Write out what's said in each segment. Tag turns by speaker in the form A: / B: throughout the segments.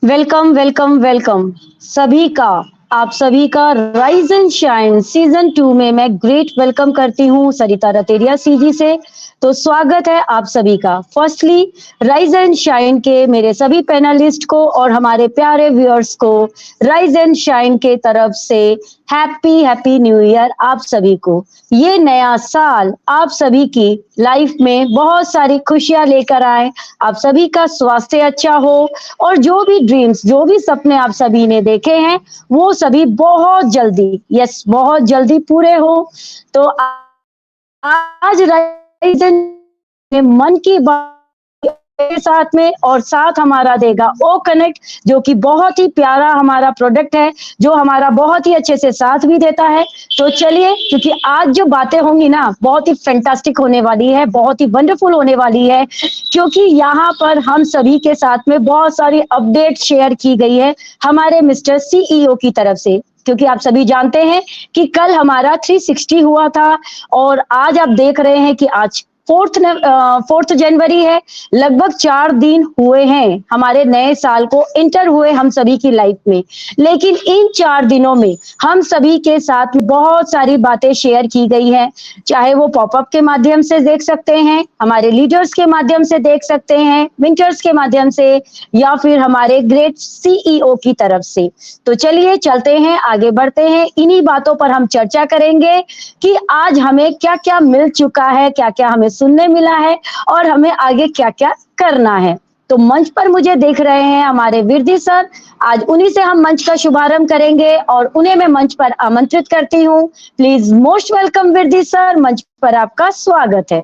A: Welcome, welcome, welcome सभी का आप सभी का राइज एंड शाइन सीजन 2 में मैं ग्रेट वेलकम करती हूँ सरिता रतेरिया सीजी से। तो स्वागत है आप सभी का। फर्स्टली राइज एंड शाइन के मेरे सभी पैनलिस्ट को और हमारे प्यारे व्यूअर्स को राइज एंड शाइन के तरफ से हैप्पी हैप्पी न्यू ईयर आप सभी को। ये नया साल आप सभी की लाइफ में बहुत सारी खुशियां लेकर आए, आप सभी का स्वास्थ्य अच्छा हो और जो भी ड्रीम्स, जो भी सपने आप सभी ने देखे हैं, वो सभी बहुत जल्दी, यस बहुत जल्दी पूरे हो। तो आज राइजन मन की बात के साथ में और साथ हमारा देगा ओ कनेक्ट, जो कि बहुत ही प्यारा हमारा प्रोडक्ट है, जो हमारा बहुत ही अच्छे से साथ भी देता है। तो चलिए, क्योंकि आज जो बातें होंगी ना बहुत ही फैंटास्टिक होने वाली है, बहुत ही वंडरफुल होने वाली है, क्योंकि यहाँ पर हम सभी के साथ में बहुत सारी अपडेट शेयर की गई है हमारे मिस्टर सीईओ की तरफ से। क्योंकि आप सभी जानते हैं कि कल हमारा 360 हुआ था और आज आप देख रहे हैं कि आज 4 जनवरी है। लगभग 4 दिन हुए हैं हमारे नए साल को इंटर हुए हम सभी की लाइफ में। लेकिन इन 4 दिनों में हम सभी के साथ बहुत सारी बातें शेयर की गई हैं, चाहे वो पॉपअप के माध्यम से देख सकते हैं, हमारे लीडर्स के माध्यम से देख सकते हैं, विंटर्स के माध्यम से, या फिर हमारे ग्रेट सीईओ की तरफ से। तो चलिए चलते हैं, आगे बढ़ते हैं, इन्हीं बातों पर हम चर्चा करेंगे कि आज हमें क्या-क्या मिल चुका है, क्या-क्या हमें सुनने मिला है और हमें आगे क्या-क्या करना है। तो मंच पर मुझे देख रहे हैं हमारे विरदी सर, आज उन्हीं से हम मंच का शुभारंभ करेंगे और उन्हें मैं मंच पर आमंत्रित करती हूँ। Please most welcome Virdi sir, मंच पर आपका स्वागत है।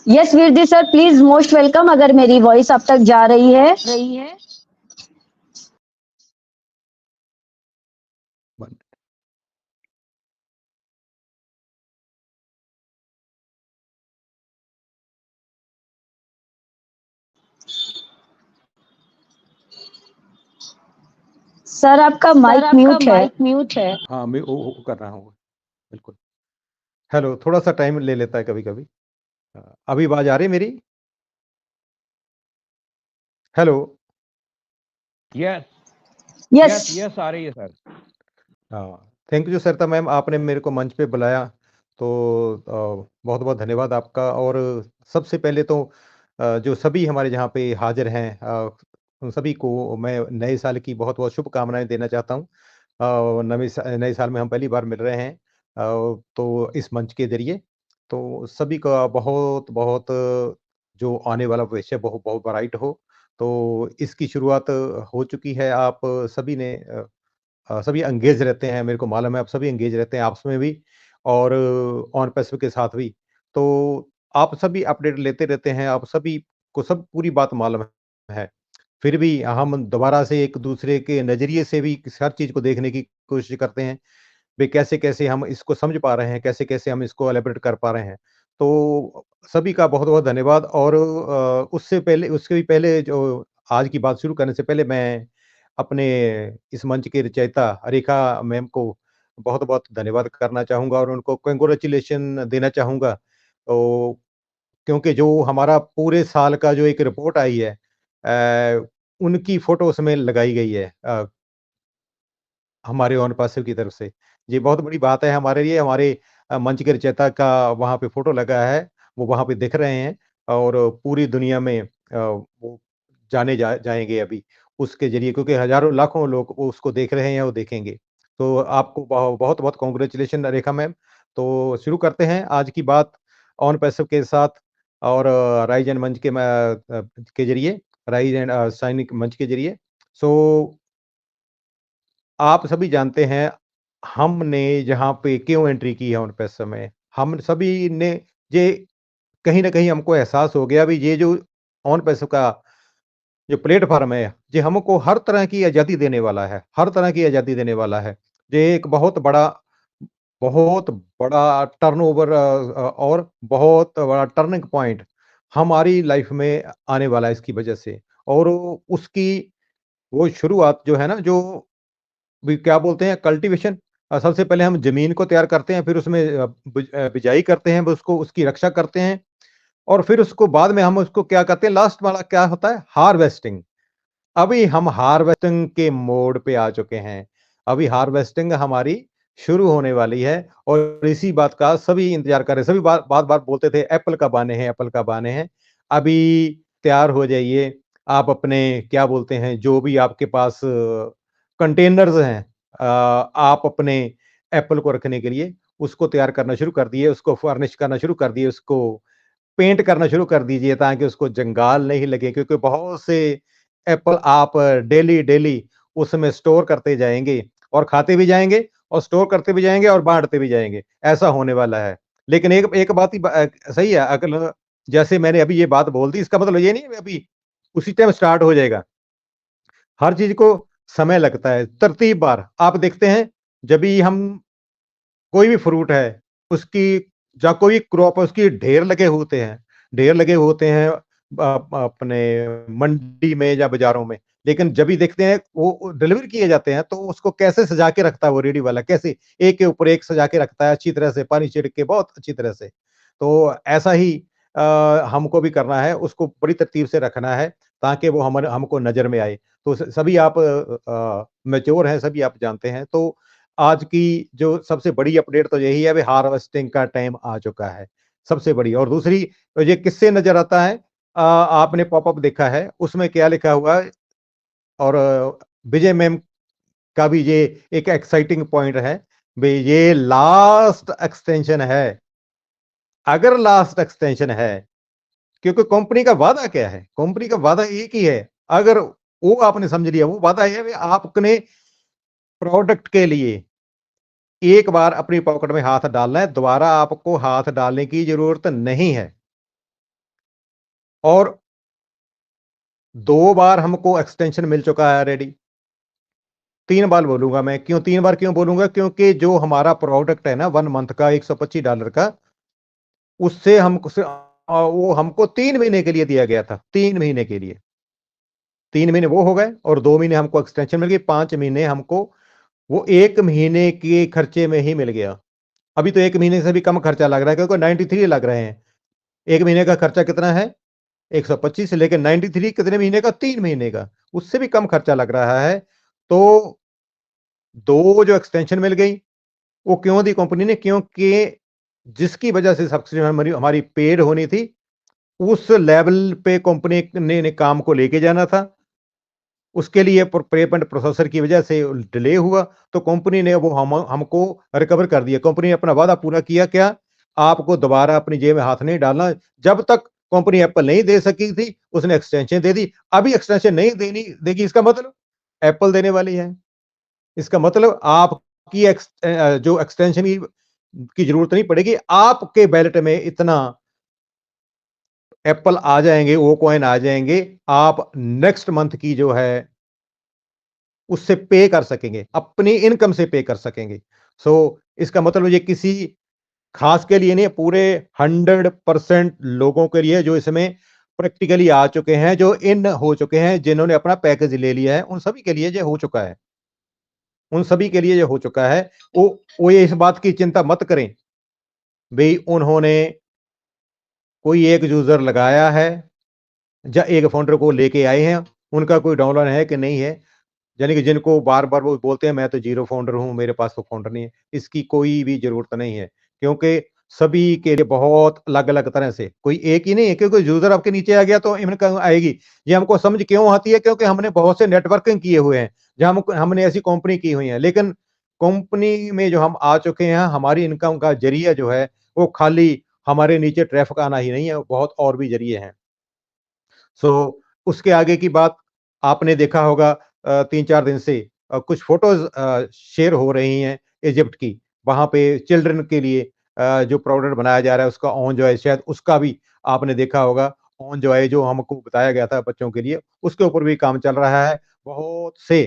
A: Yes Virdi sir, please most welcome. अगर मेरी वॉइस अब तक जा रही है।
B: बंद।
A: सर आपका माइक म्यूट है।
B: हाँ, मैं वो कर रहा हूँ, बिल्कुल। हेलो, थोड़ा-सा टाइम ले लेता है कभी-कभी। अभी आवाज़ आ रही है मेरी? हेलो?
C: Yes,
A: yes.
C: यस आ रही है सर।
B: हाँ, थैंक यू सरिता मैम, आपने मेरे को मंच पे बुलाया, तो बहुत-बहुत धन्यवाद आपका। और सबसे पहले तो जो सभी हमारे यहाँ पे हाज़िर हैं, उन सभी को मैं नए साल की बहुत-बहुत शुभकामनाएँ देना चाहता हूँ। नए साल में हम पहली बार मिल रहे हैं, तो इस मंच के ज़रिए, तो सभी का बहुत-बहुत जो आने वाला भविष्य बहुत-बहुत ब्राइट हो। तो इसकी शुरुआत हो चुकी है, आप सभी ने सभी एंगेज रहते हैं, मेरे को मालूम है आप सभी एंगेज रहते हैं आपस में भी और ऑन पैसिव के साथ भी। तो आप सभी अपडेट लेते रहते हैं, आप सभी को सब पूरी बात मालूम है। फिर भी हम दोबारा से एक-दूसरे के नज़रिए से भी हर चीज़ को देखने की कोशिश करते हैं, भई कैसे-कैसे हम इसको समझ पा रहे हैं, कैसे-कैसे हम इसको एलाबोरेट कर पा रहे हैं। तो सभी का बहुत-बहुत धन्यवाद। और उससे पहले, उसके भी पहले, जो आज की बात शुरू करने से पहले मैं अपने इस मंच के रचयिता रेखा मैम को बहुत-बहुत धन्यवाद करना चाहूँगा और उनको कांग्रेचुलेशन देना चाहूँगा। तो क्योंकि जो हमारा पूरे साल का जो एक रिपोर्ट आई है, उनकी फ़ोटो उसमें लगाई गई है, हमारे ओन पासिव की तरफ से। ये बहुत बड़ी बात है हमारे लिए, हमारे मंच के रचयिता का वहाँ पे फ़ोटो लगा है, वो वहाँ पे दिख रहे हैं और पूरी दुनिया में वो जाने जाएँगे अभी उसके ज़रिए, क्योंकि हज़ारों लाखों लोग वो उसको देख रहे हैं और देखेंगे। तो आपको बहुत-बहुत कांग्रेचुलेशन रेखा मैम। तो शुरू करते हैं आज की बात ऑन पैसिव के साथ और राइज़ एंड मंच के ज़रिए, राइज़ एंड सैनिक मंच के ज़रिए। सो आप सभी जानते हैं, हमने जहाँ पे क्यों एंट्री की है ऑन पैसिव में। हम सभी ने ये कहीं न कहीं हमको एहसास हो गया, भी ये जो ऑन पैसिव का जो प्लेटफ़ॉर्म है, ये हमको हर तरह की आज़ादी देने वाला है, हर तरह की आज़ादी देने वाला है। ये एक बहुत बड़ा टर्नओवर और बहुत बड़ा टर्निंग पॉइंट हमारी लाइफ़ में आने वाला है इसकी वजह से। और उसकी वो शुरुआत जो है ना, जो क्या बोलते हैं, कल्टीवेशन। सबसे पहले हम जमीन को तैयार करते हैं, फिर उसमें बिजाई करते हैं, उसको उसकी रक्षा करते हैं, और फिर उसको बाद में हम उसको क्या करते हैं, लास्ट वाला क्या होता है, हार्वेस्टिंग। अभी हम हार्वेस्टिंग के मोड पे आ चुके हैं। अभी हार्वेस्टिंग हमारी शुरू होने वाली है, और इसी बात का सभी इंतजार कर रहे हैं। सभी बात बोलते थे एप्पल कब आने हैं, एप्पल कब आने हैं। अभी तैयार हो जाइए। आप अपने क्या बोलते हैं, जो भी आपके पास कंटेनर्स हैं, आप अपने एप्पल को रखने के लिए उसको तैयार करना शुरू कर दिए, उसको फर्निश करना शुरू कर दिए, उसको पेंट करना शुरू कर दीजिए, ताकि उसको जंगाल नहीं लगे, क्योंकि बहुत से एप्पल आप डेली उसमें स्टोर करते जाएँगे, और खाते भी जाएँगे, और स्टोर करते भी जाएँगे, और बाँटते भी जाएँगे। ऐसा होने वाला है। लेकिन एक एक बात ही सही है, अगर जैसे मैंने अभी ये बात बोल दी, इसका मतलब ये नहीं है अभी उसी टाइम स्टार्ट हो जाएगा। हर चीज़ को समय लगता है, तरतीब-वार। आप देखते हैं, जब भी हम कोई भी फ्रूट है, उसकी या कोई क्रॉप है, उसकी ढेर लगे होते हैं। ढेर लगे होते हैं अपने मंडी में या बाज़ारों में। लेकिन जब भी देखते हैं वो डिलीवर किए जाते हैं, तो उसको कैसे सजा के रखता है वो रेडी वाला, कैसे एक के ऊपर एक सजा के रखता है, अच्छी तरह से पानी छिड़क के, बहुत अच्छी तरह से। तो ऐसा ही हमको भी करना है, उसको बड़ी तरतीब से रखना है, ताकि वो हमको नज़र में आए। तो सभी आप मैच्योर हैं, सभी आप जानते हैं। तो आज की जो सबसे बड़ी अपडेट तो यही है, अभी हार्वेस्टिंग का टाइम आ चुका है, सबसे बड़ी। और दूसरी, तो ये किससे नज़र आता है, आपने पॉपअप देखा है, उसमें क्या लिखा हुआ है, और विजय मैम का भी ये एक एक्साइटिंग पॉइंट है, भई ये लास्ट एक्सटेंशन है। अगर लास्ट एक्सटेंशन है, क्योंकि कंपनी का वादा क्या है? कंपनी का वादा एक ही है, अगर वो आपने समझ लिया, वो वादा है, आपने प्रोडक्ट के लिए एक बार अपनी पॉकेट में हाथ डालना है, दोबारा आपको हाथ डालने की ज़रूरत नहीं है। और 2 बार हमको एक्सटेंशन मिल चुका है ऑलरेडी। 3 बार बोलूँगा मैं, क्यों 3 बार क्यों बोलूँगा? क्योंकि जो हमारा प्रोडक्ट है ना 1 मंथ का $125 का, उससे वो हमको 3 महीने के लिए दिया गया था, 3 महीने के लिए। 3 महीने वो हो गए, और 2 महीने हमको एक्सटेंशन मिल गई, 5 महीने हमको वो 1 महीने के खर्चे में ही मिल गया। अभी तो 1 महीने से भी कम खर्चा लग रहा है, क्योंकि 93 लग रहे हैं। 1 महीने का खर्चा कितना है? 125, लेकिन 93 कितने महीने का? 3 महीने का। उससे भी कम खर्चा लग रहा है। तो 2 जो एक्सटेंशन मिल गई, वो क्यों दी कंपनी ने? क्योंकि जिसकी वजह से सब्सिडी हमारी पेड होनी थी, उस लेवल पे कंपनी ने काम को लेके जाना था। उसके लिए पेमेंट प्रोसेसर की वजह से डिले हुआ, तो कंपनी ने वो हमको रिकवर कर दिया। कंपनी ने अपना वादा पूरा किया क्या? आपको दोबारा अपनी जेब में हाथ नहीं डालना। जब तक कंपनी एप्पल नहीं दे सकी थी, उसने एक्सटेंशन दे दी। अभी एक्सटेंशन नहीं देगी, इसका मतलब एप्पल देने वाली है। इसका मतलब आपकी जो एक्सटेंशन की ज़रूरत नहीं पड़ेगी। आपके वैलेट में इतना एप्पल आ जाएँगे, वो कॉइन आ जाएँगे, आप नेक्स्ट मंथ की जो है उससे पे कर सकेंगे, अपनी इनकम से पे कर सकेंगे। इसका मतलब ये किसी खास के लिए नहीं है, पूरे 100% लोगों के लिए जो इसमें प्रैक्टिकली आ चुके हैं, जो इन हो चुके हैं, जिन्होंने अपना पैकेज ले लिया है, उन सभी के लिए ये हो चुका है। उन सभी के लिए ये हो चुका है। वो ये इस बात की चिंता मत करें, भई उन्होंने कोई एक यूज़र लगाया है, या एक फाउंडर को लेके आए हैं, उनका कोई डाउनलोड है कि नहीं है। यानी कि जिनको बार-बार वो बोलते हैं मैं तो ज़ीरो फाउंडर हूँ, मेरे पास तो फाउंडर नहीं है। इसकी कोई भी ज़रूरत नहीं है, क्योंकि सभी के लिए बहुत अलग-अलग तरह से, कोई एक ही नहीं है, क्योंकि यूज़र आपके नीचे आ गया तो इनकम आएगी। ये हमको समझ क्यों आती है? क्योंकि हमने बहुत से नेटवर्किंग किए हुए हैं, जहाँ हमने ऐसी कंपनी की हुई है। लेकिन कंपनी में जो हम आ चुके हैं, हमारी इनकम का ज़रिया जो है, वो खाली हमारे नीचे ट्रैफ़िक आना ही नहीं है, बहुत और भी ज़रिए हैं। उसके आगे की बात आपने देखा होगा, 3-4 दिन से कुछ फ़ोटोज़ शेयर हो रही हैं इजिप्ट की। वहाँ पे चिल्ड्रन के लिए जो प्रोडक्ट बनाया जा रहा है, उसका ऑन जॉय, शायद उसका भी आपने देखा होगा। ऑन जॉय जो हमको बताया गया था बच्चों के लिए, उसके ऊपर भी काम चल रहा है। बहुत से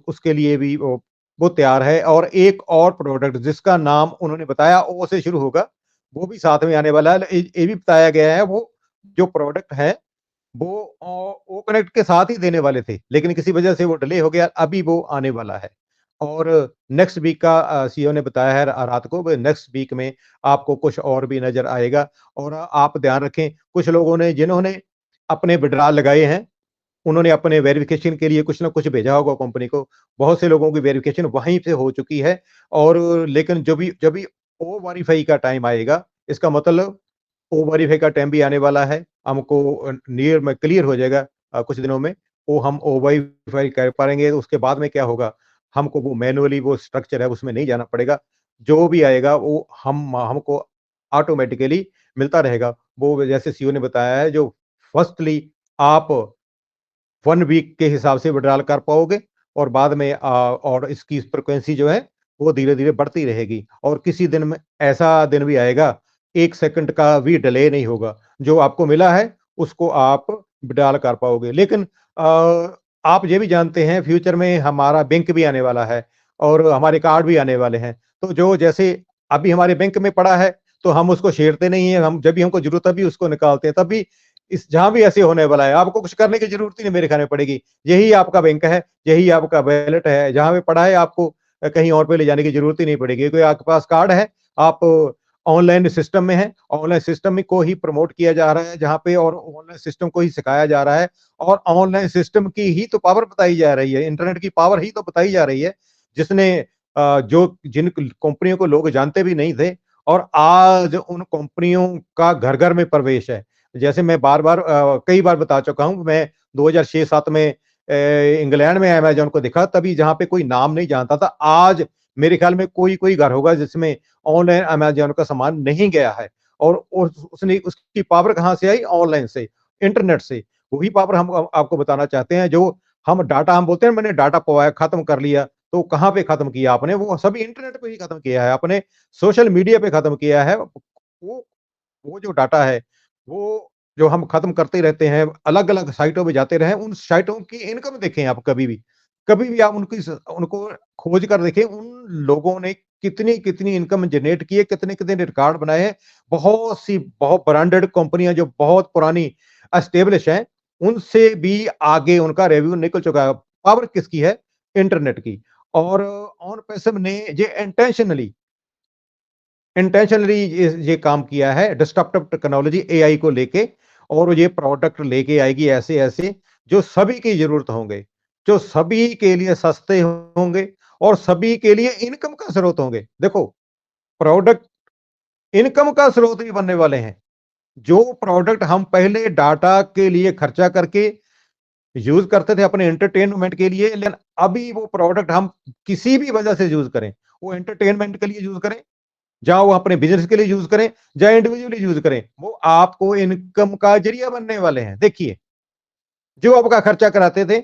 B: उसके लिए भी वो तैयार है, और एक और प्रोडक्ट जिसका नाम उन्होंने बताया ओ से शुरू होगा, वो भी साथ में आने वाला है। ये भी बताया गया है, वो जो प्रोडक्ट है वो कनेक्ट के साथ ही देने वाले थे, लेकिन किसी वजह से वो डिले हो गया, अभी वो आने वाला है। और नेक्स्ट वीक का सीईओ ने बताया है रात को, नेक्स्ट वीक में आपको कुछ और भी नज़र आएगा। और आप ध्यान रखें, कुछ लोगों ने जिन्होंने अपने विड्रॉल लगाए हैं, उन्होंने अपने वेरिफिकेशन के लिए कुछ ना कुछ भेजा होगा कंपनी को। बहुत से लोगों की वेरिफिकेशन वहीं से हो चुकी है। और लेकिन जब भी ओ वेरीफाई का टाइम आएगा, इसका मतलब ओ वेरीफाई का टाइम भी आने वाला है। हमको नियर में क्लियर हो जाएगा कुछ दिनों में। वो हम ओ वेरीफाई कर पाएँगे, उसके बाद में क्या होगा, हमको वो मैनुअली वो स्ट्रक्चर है उसमें नहीं जाना पड़ेगा। जो भी आएगा वो हमको ऑटोमैटिकली मिलता रहेगा। वो जैसे सीईओ ने बताया है, जो फर्स्टली आप 1 वीक के हिसाब से विड्रॉल कर पाओगे, और बाद में और इसकी फ्रीक्वेंसी जो है वो धीरे-धीरे बढ़ती रहेगी। और किसी दिन में ऐसा दिन भी आएगा, 1 सेकंड का भी डिले नहीं होगा। जो आपको मिला है उसको आप विड्रॉल कर पाओगे। लेकिन आप ये भी जानते हैं, फ्यूचर में हमारा बैंक भी आने वाला है और हमारे कार्ड भी आने वाले हैं। तो जो जैसे अभी हमारे बैंक में पड़ा है, तो हम उसको छेड़ते नहीं हैं, हम जब भी हमको ज़रूरत है तभी उसको निकालते हैं। तभी इस जहाँ भी ऐसे होने वाला है, आपको कुछ करने की ज़रूरत ही नहीं मेरे ख़्याल में पड़ेगी। यही आपका बैंक है, यही आपका वॉलेट है, जहाँ पे पड़ा है आपको कहीं और पे ले जाने की ज़रूरत ही नहीं पड़ेगी, क्योंकि आपके पास कार्ड है, आप ऑनलाइन सिस्टम में हैं, ऑनलाइन सिस्टम में को ही प्रमोट किया जा रहा है जहाँ पे, और ऑनलाइन सिस्टम को ही सिखाया जा रहा है, और ऑनलाइन सिस्टम की ही तो पावर बताई जा रही है, इंटरनेट की पावर ही तो बताई जा रही है, जिसने जो जिन कंपनियों को लोग जानते भी नहीं थे, और आज उन कंपनियों का घर-घर में प्रवेश है। जैसे मैं बार-बार कई बार बता चुका हूँ, मैं 2006-7 में इंग्लैंड में अमेज़न को देखा, तभी जहाँ पे कोई नाम नहीं जानता था। आज मेरे ख़्याल में कोई-कोई घर होगा जिसमें ऑनलाइन अमेज़न का सामान नहीं गया है, और उसने उसकी पावर कहाँ से आई? ऑनलाइन से, इंटरनेट से। वही पावर हम आपको बताना चाहते हैं, जो हम बोलते हैं मैंने डाटा पवाया, खत्म कर लिया, तो कहाँ पे खत्म किया आपने? वो सभी इंटरनेट पे ही खत्म किया है आपने, सोशल मीडिया पे खत्म किया है। वो जो डाटा है, वो जो हम खत्म करते रहते हैं, अलग-अलग साइटों पे जाते रहें, उन साइटों की इनकम देखें आप कभी भी। कभी भी आप उनको खोज कर देखें, उन लोगों ने कितनी-कितनी इनकम जनरेट की है, कितने-कितने रिकॉर्ड बनाए हैं। बहुत ब्रांडेड कंपनियाँ जो बहुत पुरानी एस्टेब्लिश हैं, उनसे भी आगे उनका रेवेन्यू निकल चुका है। पावर किसकी है? इंटरनेट की। और ऑन पैसिव ने ये इंटेंशनली ये काम किया है, डिस्ट्रप्टिव टेक्नोलॉजी एआई को लेके, और ये प्रोडक्ट लेके आएगी ऐसे-ऐसे, जो सभी की ज़रूरत होंगे, जो सभी के लिए सस्ते होंगे, और सभी के लिए इनकम का स्रोत होंगे। देखो, प्रोडक्ट इनकम का स्रोत भी बनने वाले हैं। जो प्रोडक्ट हम पहले डाटा के लिए खर्चा करके यूज़ करते थे अपने एंटरटेनमेंट के लिए, लेकिन अभी वो प्रोडक्ट हम किसी भी वजह से यूज़ करें, वो एंटरटेनमेंट के लिए यूज़ करें, जहाँ वो अपने बिज़नेस के लिए यूज़ करें, या इंडिविजुअली यूज़ करें, वो आपको इनकम का ज़रिया बनने वाले हैं। देखिए, जो आपका खर्चा कराते थे,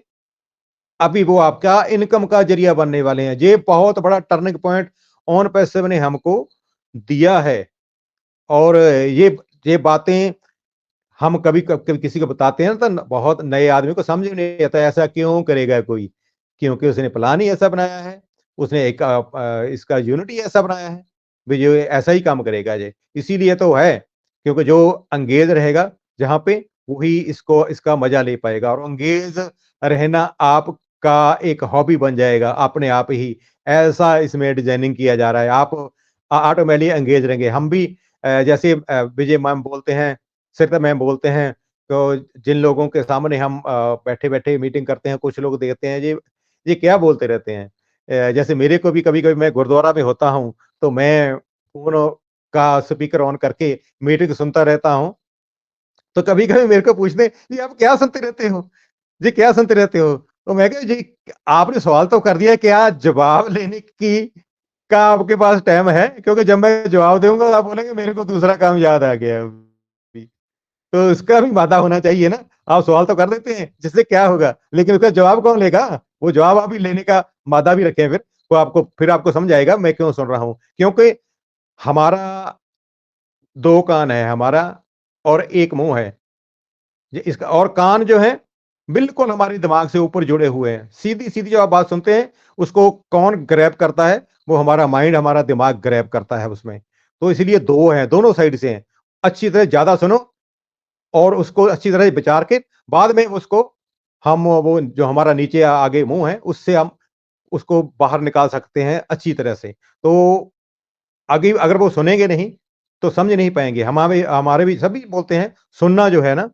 B: अभी वो आपका इनकम का ज़रिया बनने वाले हैं। ये बहुत बड़ा टर्निंग पॉइंट ऑन पैसिव ने हमको दिया है। और ये बातें हम कभी किसी को बताते हैं ना, तो बहुत नए आदमी को समझ में नहीं आता, ऐसा क्यों करेगा कोई? क्योंकि उसने प्लान ही ऐसा बनाया है, उसने इसका यूनिट ही ऐसा बनाया है, भी ये ऐसा ही काम करेगा ये। इसीलिए तो है, क्योंकि जो एंगेज रहेगा जहाँ पे, वही इसका मज़ा ले पाएगा, और एंगेज रहना आपका एक हॉबी बन जाएगा अपने आप ही। ऐसा इसमें डिज़ाइनिंग किया जा रहा है, आप ऑटोमेटिकली एंगेज रहेंगे। हम भी जैसे विजय मैम बोलते हैं, सरिता मैम बोलते हैं, तो जिन लोगों के सामने हम बैठे-बैठे मीटिंग करते हैं, कुछ लोग देखते हैं ये क्या बोलते रहते हैं। जैसे मेरे को भी कभी-कभी मैं गुरुद्वारा में होता हूँ, तो मैं फ़ोन का स्पीकर ऑन करके मीटिंग सुनता रहता हूँ। तो कभी-कभी मेरे को पूछते हैं, "ये आप क्या सुनते रहते हो? ये क्या सुनते रहते हो?" तो मैं कहा, "जी, आपने सवाल तो कर दिया, क्या जवाब लेने की का आपके पास टाइम है? क्योंकि जब मैं जवाब दूँगा, आप बोलेंगे मेरे को दूसरा काम याद आ गया अभी।" तो उसका भी वादा होना चाहिए ना। आप सवाल तो कर देते हैं, जिससे क्या होगा? लेकिन उसका जवाब कौन लेगा? वो जवाब आप ही लेने का वादा भी रखें फिर, तो आपको समझ आएगा मैं क्यों सुन रहा हूँ। क्योंकि हमारा 2 कान है हमारा, और 1 मुँह है। ये इसका और कान जो है, बिल्कुल हमारे दिमाग से ऊपर जुड़े हुए हैं। सीधी-सीधी जो आप बात सुनते हैं, उसको कौन ग्रैब करता है? वो हमारा माइंड, हमारा दिमाग ग्रैब करता है उसमें। तो इसलिए 2 हैं, दोनों साइड से हैं। अच्छी तरह ज़्यादा सुनो, और उसको अच्छी तरह से विचार के बाद में उसको हम वो जो हमारा नीचे आगे मुंह है उससे हम उसको बाहर निकाल सकते हैं अच्छी तरह से। तो आगे अगर वो सुनेंगे नहीं तो समझ नहीं पाएंगे। हमारे हमारे भी सभी बोलते हैं सुनना जो है ना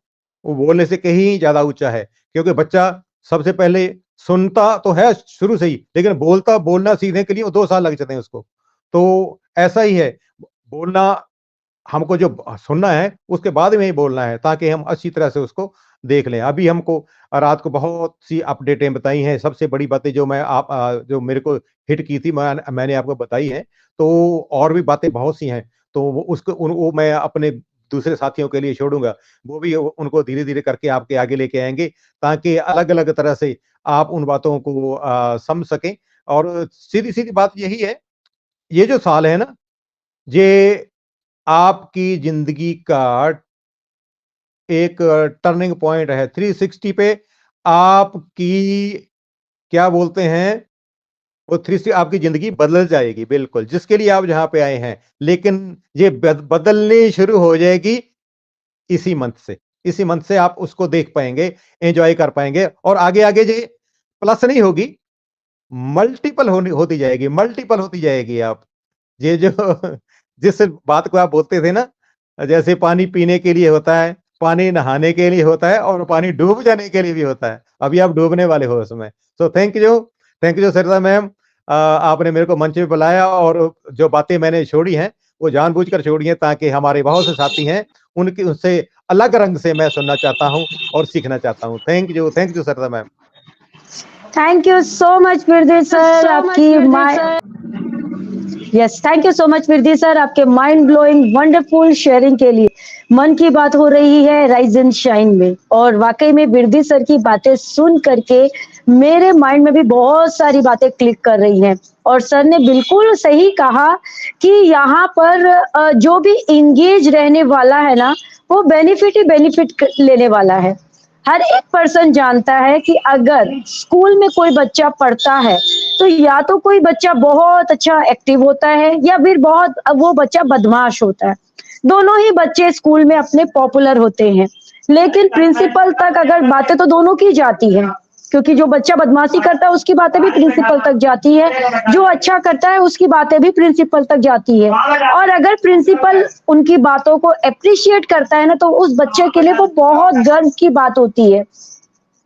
B: वो बोलने से कहीं ज्यादा ऊंचा है, क्योंकि बच्चा सबसे पहले सुनता तो है शुरू से ही, लेकिन बोलना सीखने के लिए वो 2 साल लग जाते हैं उसको। तो ऐसा ही है, बोलना हमको जो सुनना है उसके बाद में ही बोलना है, ताकि हम अच्छी तरह से उसको देख लें। अभी हमको रात को बहुत सी अपडेटें बताई हैं, सबसे बड़ी बातें जो जो मेरे को हिट की थी मैंने आपको बताई है। तो और भी बातें बहुत सी हैं, तो वो मैं अपने दूसरे साथियों के लिए छोड़ूंगा। वो भी उनको धीरे धीरे करके आपके आगे लेके आएंगे, ताकि अलग अलग तरह से आप उन बातों को समझ सकें। और सीधी सीधी बात यही है, ये जो साल है ना, ये आपकी जिंदगी का एक टर्निंग पॉइंट है। 360 पे आपकी क्या बोलते हैं, वो 360 आपकी जिंदगी बदल जाएगी बिल्कुल, जिसके लिए आप जहां पे आए हैं। लेकिन ये बदलनी शुरू हो जाएगी इसी मंथ से। इसी मंथ से आप उसको देख पाएंगे, एंजॉय कर पाएंगे, और आगे आगे ये प्लस नहीं होगी, मल्टीपल होती जाएगी, मल्टीपल होती जाएगी। आप ये जो जिस बात को आप बोलते थे ना, जैसे पानी पीने के लिए होता है, पानी नहाने के लिए होता है, और पानी डूब जाने के लिए भी होता है। अभी आप डूबने वाले हो उसमें। So thank you Sarita ma'am, आपने मेरे को मंच पे बुलाया, और जो बातें मैंने छोड़ी हैं वो जानबूझकर छोड़ी हैं, ताकि हमारे बहुत से साथी हैं उनकी उनसे अलग रंग से मैं सुनना चाहता हूँ और सीखना चाहता हूँ। Thank you Sarita ma'am.
A: Thank you so much Virdi sir, आपकी yes, thank you so much Virdi sir, आपके माइंड ब्लोइंग वंडरफुल शेयरिंग के लिए। मन की बात हो रही है राइज एंड शाइन में, और वाकई में विरदी सर की बातें सुन करके मेरे माइंड में भी बहुत सारी बातें क्लिक कर रही हैं। और सर ने बिल्कुल सही कहा कि यहाँ पर जो भी इंगेज रहने वाला है ना, वो बेनिफिट ही बेनिफिट लेने वाला है। हर एक पर्सन जानता है कि अगर स्कूल में कोई बच्चा पढ़ता है तो या तो कोई बच्चा बहुत अच्छा एक्टिव होता है, या फिर बहुत वो बच्चा बदमाश होता है। दोनों ही बच्चे स्कूल में अपने पॉपुलर होते हैं, लेकिन प्रिंसिपल तक अगर बातें तो दोनों की जाती है, क्योंकि जो बच्चा बदमाशी करता है उसकी बातें भी प्रिंसिपल तक जाती है, जो अच्छा करता है उसकी बातें भी प्रिंसिपल तक जाती है। और अगर प्रिंसिपल उनकी बातों को अप्रिशिएट करता है ना, तो उस बच्चे के लिए वो बहुत गर्व की बात होती है।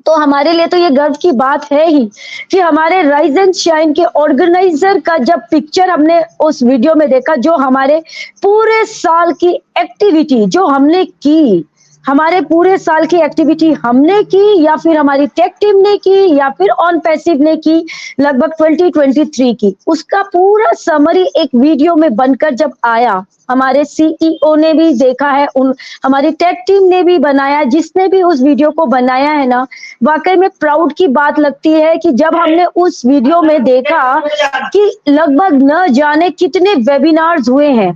A: तो हमारे लिए तो ये गर्व की बात है ही कि हमारे राइज एंड शाइन के ऑर्गेनाइजर का जब पिक्चर हमने उस वीडियो में देखा, जो हमारे पूरे साल की एक्टिविटी जो हमने की, हमारे पूरे साल की एक्टिविटी हमने की, या फिर हमारी टेक टीम ने की, या फिर ऑन पैसिव ने की, लगभग 2023 की, उसका पूरा समरी एक वीडियो में बनकर जब आया, हमारे सीईओ ने भी देखा है, हमारी टेक टीम ने भी बनाया, जिसने भी उस वीडियो को बनाया है ना, वाकई में प्राउड की बात लगती है कि जब हमने उस वीडियो में देखा कि लगभग न जाने कितने वेबिनार्स हुए हैं,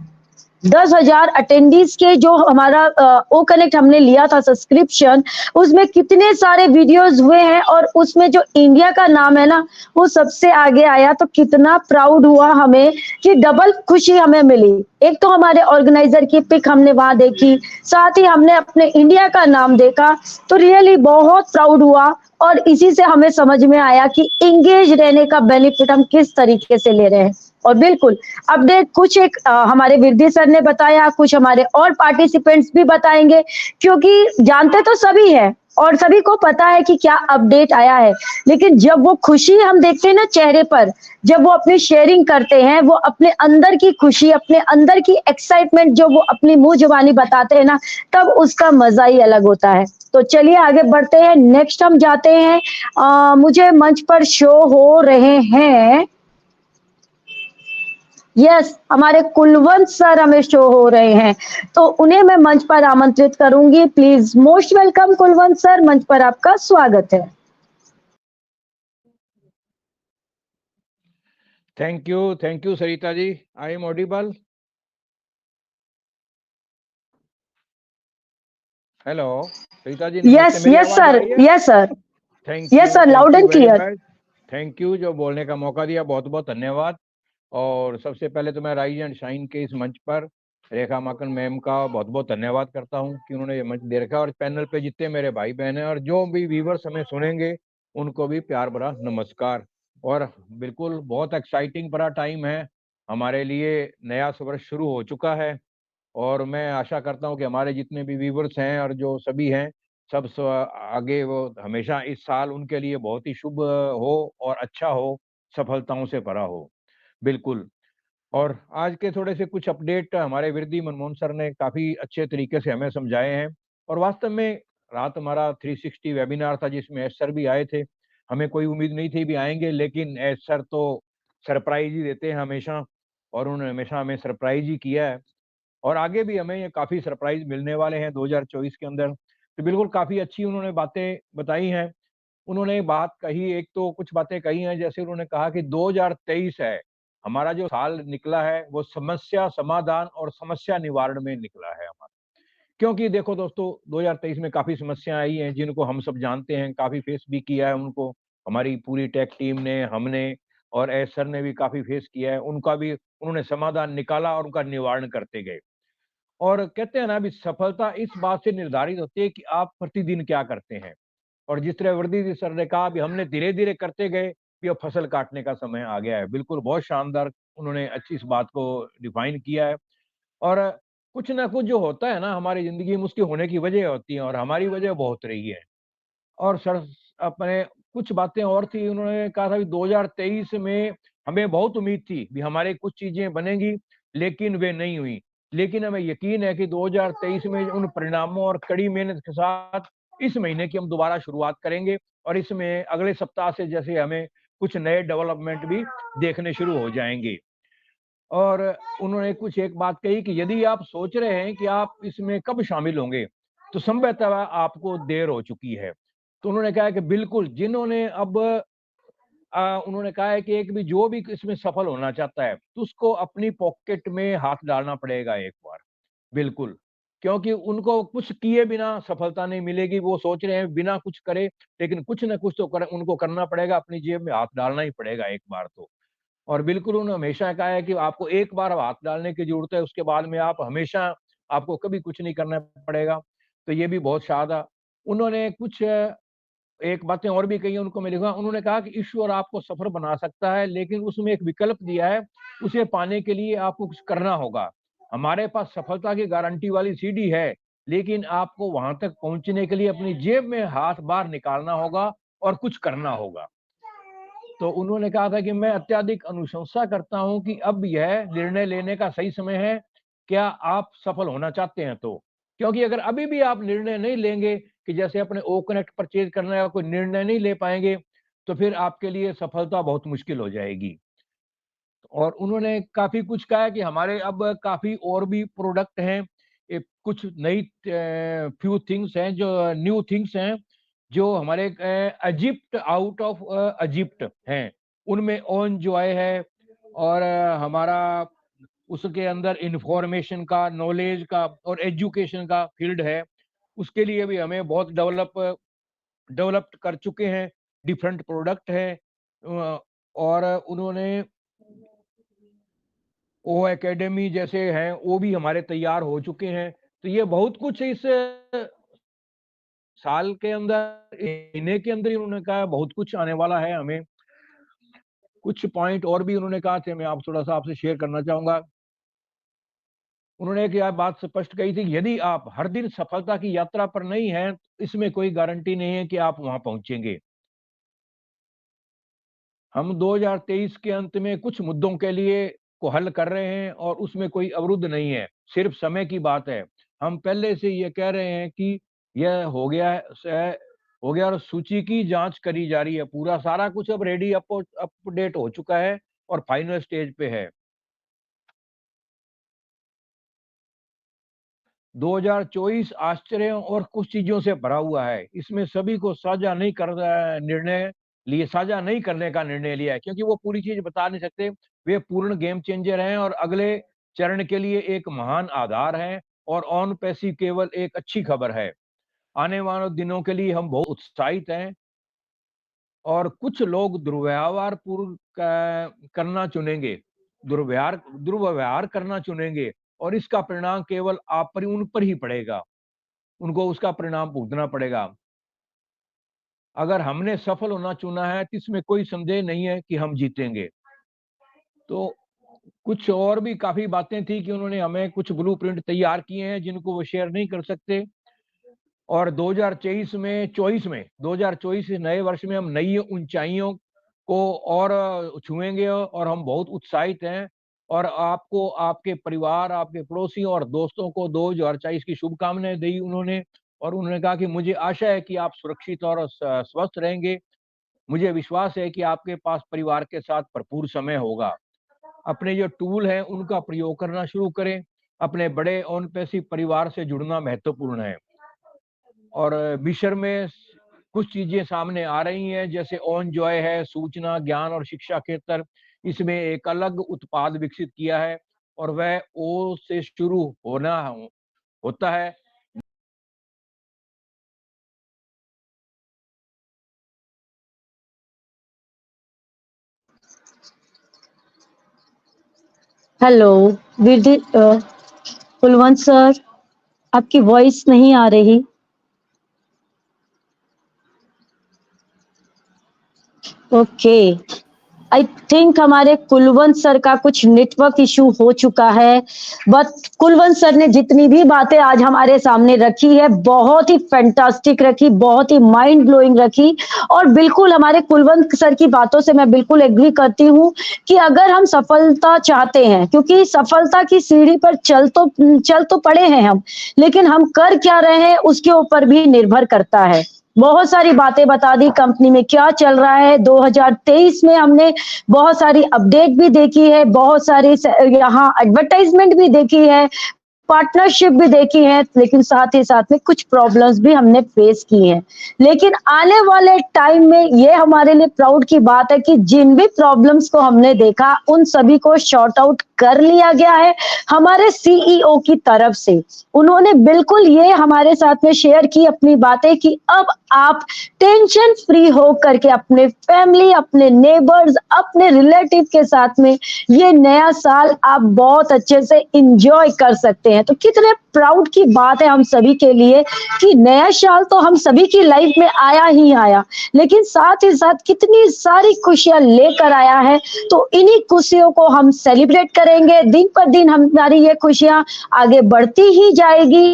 A: 10,000 अटेंडीज के जो हमारा ओ कनेक्ट हमने लिया था सब्सक्रिप्शन, उसमें कितने सारे वीडियोस हुए हैं, और उसमें जो इंडिया का नाम है ना वो सबसे आगे आया। तो कितना प्राउड हुआ हमें कि डबल खुशी हमें मिली। एक तो हमारे ऑर्गेनाइजर की पिक हमने वहां देखी, साथ ही हमने अपने इंडिया का नाम देखा, तो रियली बहुत प्राउड हुआ। और इसी से हमें समझ में आया कि इंगेज रहने का बेनिफिट हम किस तरीके से ले रहे हैं। और बिल्कुल अपडेट कुछ एक हमारे विरदी सर ने बताया, कुछ हमारे और पार्टिसिपेंट्स भी बताएंगे, क्योंकि जानते तो सभी है और सभी को पता है कि क्या अपडेट आया है, लेकिन जब वो खुशी हम देखते हैं ना चेहरे पर, जब वो अपनी शेयरिंग करते हैं, वो अपने अंदर की खुशी, अपने अंदर की एक्साइटमेंट जो वो अपनी मुंह जुबानी बताते हैं ना, तब उसका मजा ही अलग होता है। तो चलिए आगे बढ़ते हैं, नेक्स्ट हम जाते हैं। मुझे मंच पर शो हो रहे हैं, यस, हमारे कुलवंत सर हमें शो हो रहे हैं, तो उन्हें मैं मंच पर आमंत्रित करूंगी। Please most welcome Kulwant sir, मंच पर आपका स्वागत है।
C: Thank you Sarita ji. I am audible? Hello Sarita ji,
A: yes sir, yes sir,
C: thank
A: yes sir, loud and clear.
C: Thank you जो बोलने का मौका दिया, बहुत बहुत धन्यवाद। और सबसे पहले तो मैं राइज एंड शाइन के इस मंच पर रेखा माकन मैम का बहुत बहुत धन्यवाद करता हूँ कि उन्होंने ये मंच दे रखा है, और पैनल पे जितने मेरे भाई बहन हैं और जो भी व्यूवर्स हमें सुनेंगे उनको भी प्यार भरा नमस्कार। और बिल्कुल बहुत एक्साइटिंग भरा टाइम है हमारे लिए, नया वर्ष शुरू हो चुका है, और मैं आशा करता हूँ कि हमारे जितने भी व्यूवर्स हैं और जो सभी हैं, सब आगे वो हमेशा इस साल उनके लिए बहुत ही शुभ हो और अच्छा हो, सफलताओं से भरा हो। बिल्कुल। और आज के थोड़े से कुछ अपडेट हमारे विरदी मनमोहन सर ने काफ़ी अच्छे तरीके से हमें समझाए हैं, और वास्तव में रात हमारा 360 वेबिनार था जिसमें एस सर भी आए थे। हमें कोई उम्मीद नहीं थी भी आएँगे, लेकिन एस सर तो सरप्राइज़ ही देते हैं हमेशा, और उन्होंने हमेशा हमें सरप्राइज़ ही किया है। और आगे भी हमें ये काफ़ी सरप्राइज़ मिलने वाले हैं 2024 के अंदर। तो बिल्कुल काफ़ी अच्छी उन्होंने बातें बताई हैं। उन्होंने बात कही, एक तो कुछ बातें कही हैं, जैसे उन्होंने कहा कि 2023 है, हमारा जो साल निकला है वो समस्या समाधान और समस्या निवारण में निकला है हमारा। क्योंकि देखो दोस्तों, 2023 में काफ़ी समस्याएँ आई हैं जिनको हम सब जानते हैं, काफ़ी फेस भी किया है उनको। हमारी पूरी टेक टीम ने, हमने और एस सर ने भी काफ़ी फेस किया है। उनका भी उन्होंने समाधान निकाला और उनका निवारण करते गए। और कहते हैं ना, अभी सफलता इस बात से निर्धारित होती है कि आप प्रतिदिन क्या करते हैं। और जिस तरह वर्दी जी सर ने कहा, अभी हमने धीरे-धीरे करते गए कि अब फसल काटने का समय आ गया है। बिल्कुल, बहुत शानदार उन्होंने अच्छी इस बात को डिफाइन किया है। और कुछ ना कुछ जो होता है ना हमारी ज़िंदगी में, उसके होने की वजह होती है, और हमारी वजह बहुत रही है। और सर अपने कुछ बातें और थी, उन्होंने कहा था कि 2023 में हमें बहुत उम्मीद थी कि हमारे कुछ चीज़ें बनेंगी, लेकिन वे नहीं हुई। लेकिन हमें यकीन है कि 2023 में उन परिणामों और कड़ी मेहनत के साथ इस महीने की हम दोबारा शुरुआत करेंगे, और इसमें अगले सप्ताह से जैसे हमें कुछ नए डेवलपमेंट भी देखने शुरू हो जाएँगे। और उन्होंने कुछ एक बात कही कि यदि आप सोच रहे हैं कि आप इसमें कब शामिल होंगे, तो संभवतः आपको देर हो चुकी है। तो उन्होंने कहा है कि बिल्कुल, जिन्होंने अब उन्होंने कहा है कि एक भी जो भी इसमें सफल होना चाहता है, तो उसको अपनी पॉकेट में हाथ डालना पड़ेगा एक बार। बिल्कुल, क्योंकि उनको कुछ किए बिना सफलता नहीं मिलेगी। वो सोच रहे हैं बिना कुछ करे, लेकिन कुछ न कुछ तो उनको करना पड़ेगा, अपनी जेब में हाथ डालना ही पड़ेगा एक बार तो। और बिल्कुल उन्होंने हमेशा कहा है कि आपको एक बार हाथ डालने की ज़रूरत है, उसके बाद में आप हमेशा, आपको कभी कुछ नहीं करना पड़ेगा। तो ये भी बहुत शानदार। उन्होंने कुछ एक बातें और भी कही हैं, उनको मैं लिखूँगा। उन्होंने कहा कि ईश्वर आपको सफल बना सकता है, लेकिन उसमें एक विकल्प दिया है, उसे पाने के लिए आपको कुछ करना होगा। हमारे पास सफलता की गारंटी वाली सीढ़ी है, लेकिन आपको वहाँ तक पहुँचने के लिए अपनी जेब में हाथ बाहर निकालना होगा और कुछ करना होगा। तो उन्होंने कहा था कि मैं अत्यधिक अनुशंसा करता हूँ कि अब यह निर्णय लेने का सही समय है, क्या आप सफल होना चाहते हैं तो? क्योंकि अगर अभी भी आप निर्णय नहीं लेंगे कि जैसे अपने ओ कनेक्ट परचेज़ करना है, या कोई निर्णय नहीं ले पाएँगे, तो फिर आपके लिए सफलता बहुत मुश्किल हो जाएगी। और उन्होंने काफ़ी कुछ कहा है कि हमारे अब काफ़ी और भी प्रोडक्ट हैं। कुछ नई फ्यू थिंग्स हैं, जो न्यू थिंग्स हैं, जो हमारे इजिप्ट आउट ऑफ इजिप्ट हैं। उनमें ओन जॉय है, और हमारा उसके अंदर इन्फॉर्मेशन का, नॉलेज का और एजुकेशन का फील्ड है। उसके लिए भी हमें बहुत डेवलप्ड कर चुके हैं, डिफरेंट प्रोडक्ट हैं। और उन्होंने ओ एकेडमी जैसे हैं, वो भी हमारे तैयार हो चुके हैं। तो ये बहुत कुछ इस साल के अंदर, महीने के अंदर ही उन्होंने कहा बहुत कुछ आने वाला है हमें। कुछ पॉइंट और भी उन्होंने कहा थे, मैं आप थोड़ा-सा आपसे शेयर करना चाहूँगा। उन्होंने एक यह बात स्पष्ट कही थी, यदि आप हर दिन सफलता की यात्रा पर नहीं हैं, इसमें कोई गारंटी नहीं है कि आप वहाँ पहुँचेंगे। हम 2023 के अंत में कुछ मुद्दों के लिए को हल कर रहे हैं, और उसमें कोई अवरुद्ध नहीं है, सिर्फ समय की बात है। हम पहले से ये कह रहे हैं कि यह हो गया है, हो गया, और सूची की जाँच करी जा रही है। पूरा सारा कुछ अब रेडी अपडेट हो चुका है और फाइनल स्टेज पे है। 2024 आश्चर्यों और कुछ चीज़ों से भरा हुआ है। इसमें सभी को साझा नहीं करने का निर्णय लिया है, क्योंकि वो पूरी चीज़ बता नहीं सकते। वे पूर्ण गेम चेंजर हैं, और अगले चरण के लिए एक महान आधार हैं, और ऑन पैसिव केवल एक अच्छी खबर है। आने वाले दिनों के लिए हम बहुत उत्साहित हैं, और कुछ लोग दुर्व्यवहार पूर्व क करना चुनेंगे, दुर्व्यवहार करना चुनेंगे। और इसका परिणाम केवल आप पर उन पर ही पड़ेगा, उनको उसका परिणाम भुगतना पड़ेगा। अगर हमने सफल होना चुना है तो इसमें कोई संदेह नहीं है कि हम जीतेंगे। तो कुछ और भी काफ़ी बातें थी कि उन्होंने हमें कुछ ब्लूप्रिंट तैयार किए हैं जिनको वो शेयर नहीं कर सकते। और 2024 नए वर्ष में हम नई ऊंचाइयों को और छुएंगे और हम बहुत उत्साहित हैं। और आपको, आपके परिवार, आपके पड़ोसी और दोस्तों को 2024 की शुभकामनाएं दी उन्होंने। और उन्होंने कहा कि मुझे आशा है कि आप सुरक्षित और स्वस्थ रहेंगे। मुझे विश्वास है कि आपके पास परिवार के साथ भरपूर समय होगा। अपने जो टूल हैं उनका प्रयोग करना शुरू करें। अपने बड़े ओनपेसी परिवार से जुड़ना महत्वपूर्ण है। और मिस्र में कुछ चीजें सामने आ रही हैं, जैसे ऑन जॉय है, सूचना, ज्ञान और शिक्षा क्षेत्र। इसमें एक अलग उत्पाद विकसित किया है और वह ओ से शुरू होता है।
A: हेलो कुलवंत सर, आपकी वॉइस नहीं आ रही। ओके, आई थिंक हमारे कुलवंत सर का कुछ नेटवर्क इशू हो चुका है। बट कुलवंत सर ने जितनी भी बातें आज हमारे सामने रखी है, बहुत ही फैंटास्टिक रखी, बहुत ही माइंड ब्लोइंग रखी। और बिल्कुल हमारे कुलवंत सर की बातों से मैं बिल्कुल एग्री करती हूँ कि अगर हम सफलता चाहते हैं, क्योंकि सफलता की सीढ़ी पर चल तो पड़े हैं हम, लेकिन हम कर क्या रहे हैं उसके ऊपर भी निर्भर करता है। बहुत सारी बातें बता दी कंपनी में क्या चल रहा है। 2023 में हमने बहुत सारी अपडेट भी देखी है, बहुत सारी यहाँ एडवर्टाइजमेंट भी देखी है, पार्टनरशिप भी देखी है, लेकिन साथ ही साथ में कुछ प्रॉब्लम्स भी हमने फेस की हैं। लेकिन आने वाले टाइम में ये हमारे लिए प्राउड की बात है कि जिन भी प्रॉब्लम्स को हमने देखा उन सभी को शॉर्ट आउट कर लिया गया है हमारे सीईओ की तरफ से। उन्होंने बिल्कुल ये हमारे साथ में शेयर की अपनी बातें कि अब आप टेंशन फ्री हो करके अपने फैमिली, अपने नेबर्स, अपने रिलेटिव के साथ में ये नया साल आप बहुत अच्छे से इंजॉय कर सकते हैं। तो कितने प्राउड की बात है हम सभी के लिए कि नया साल तो हम सभी की लाइफ में आया ही आया, लेकिन साथ ही साथ कितनी सारी खुशियां लेकर आया है। तो इन्हीं खुशियों को हम सेलिब्रेट करेंगे। दिन पर दिन हमारी ये खुशियां आगे बढ़ती ही जाएगी,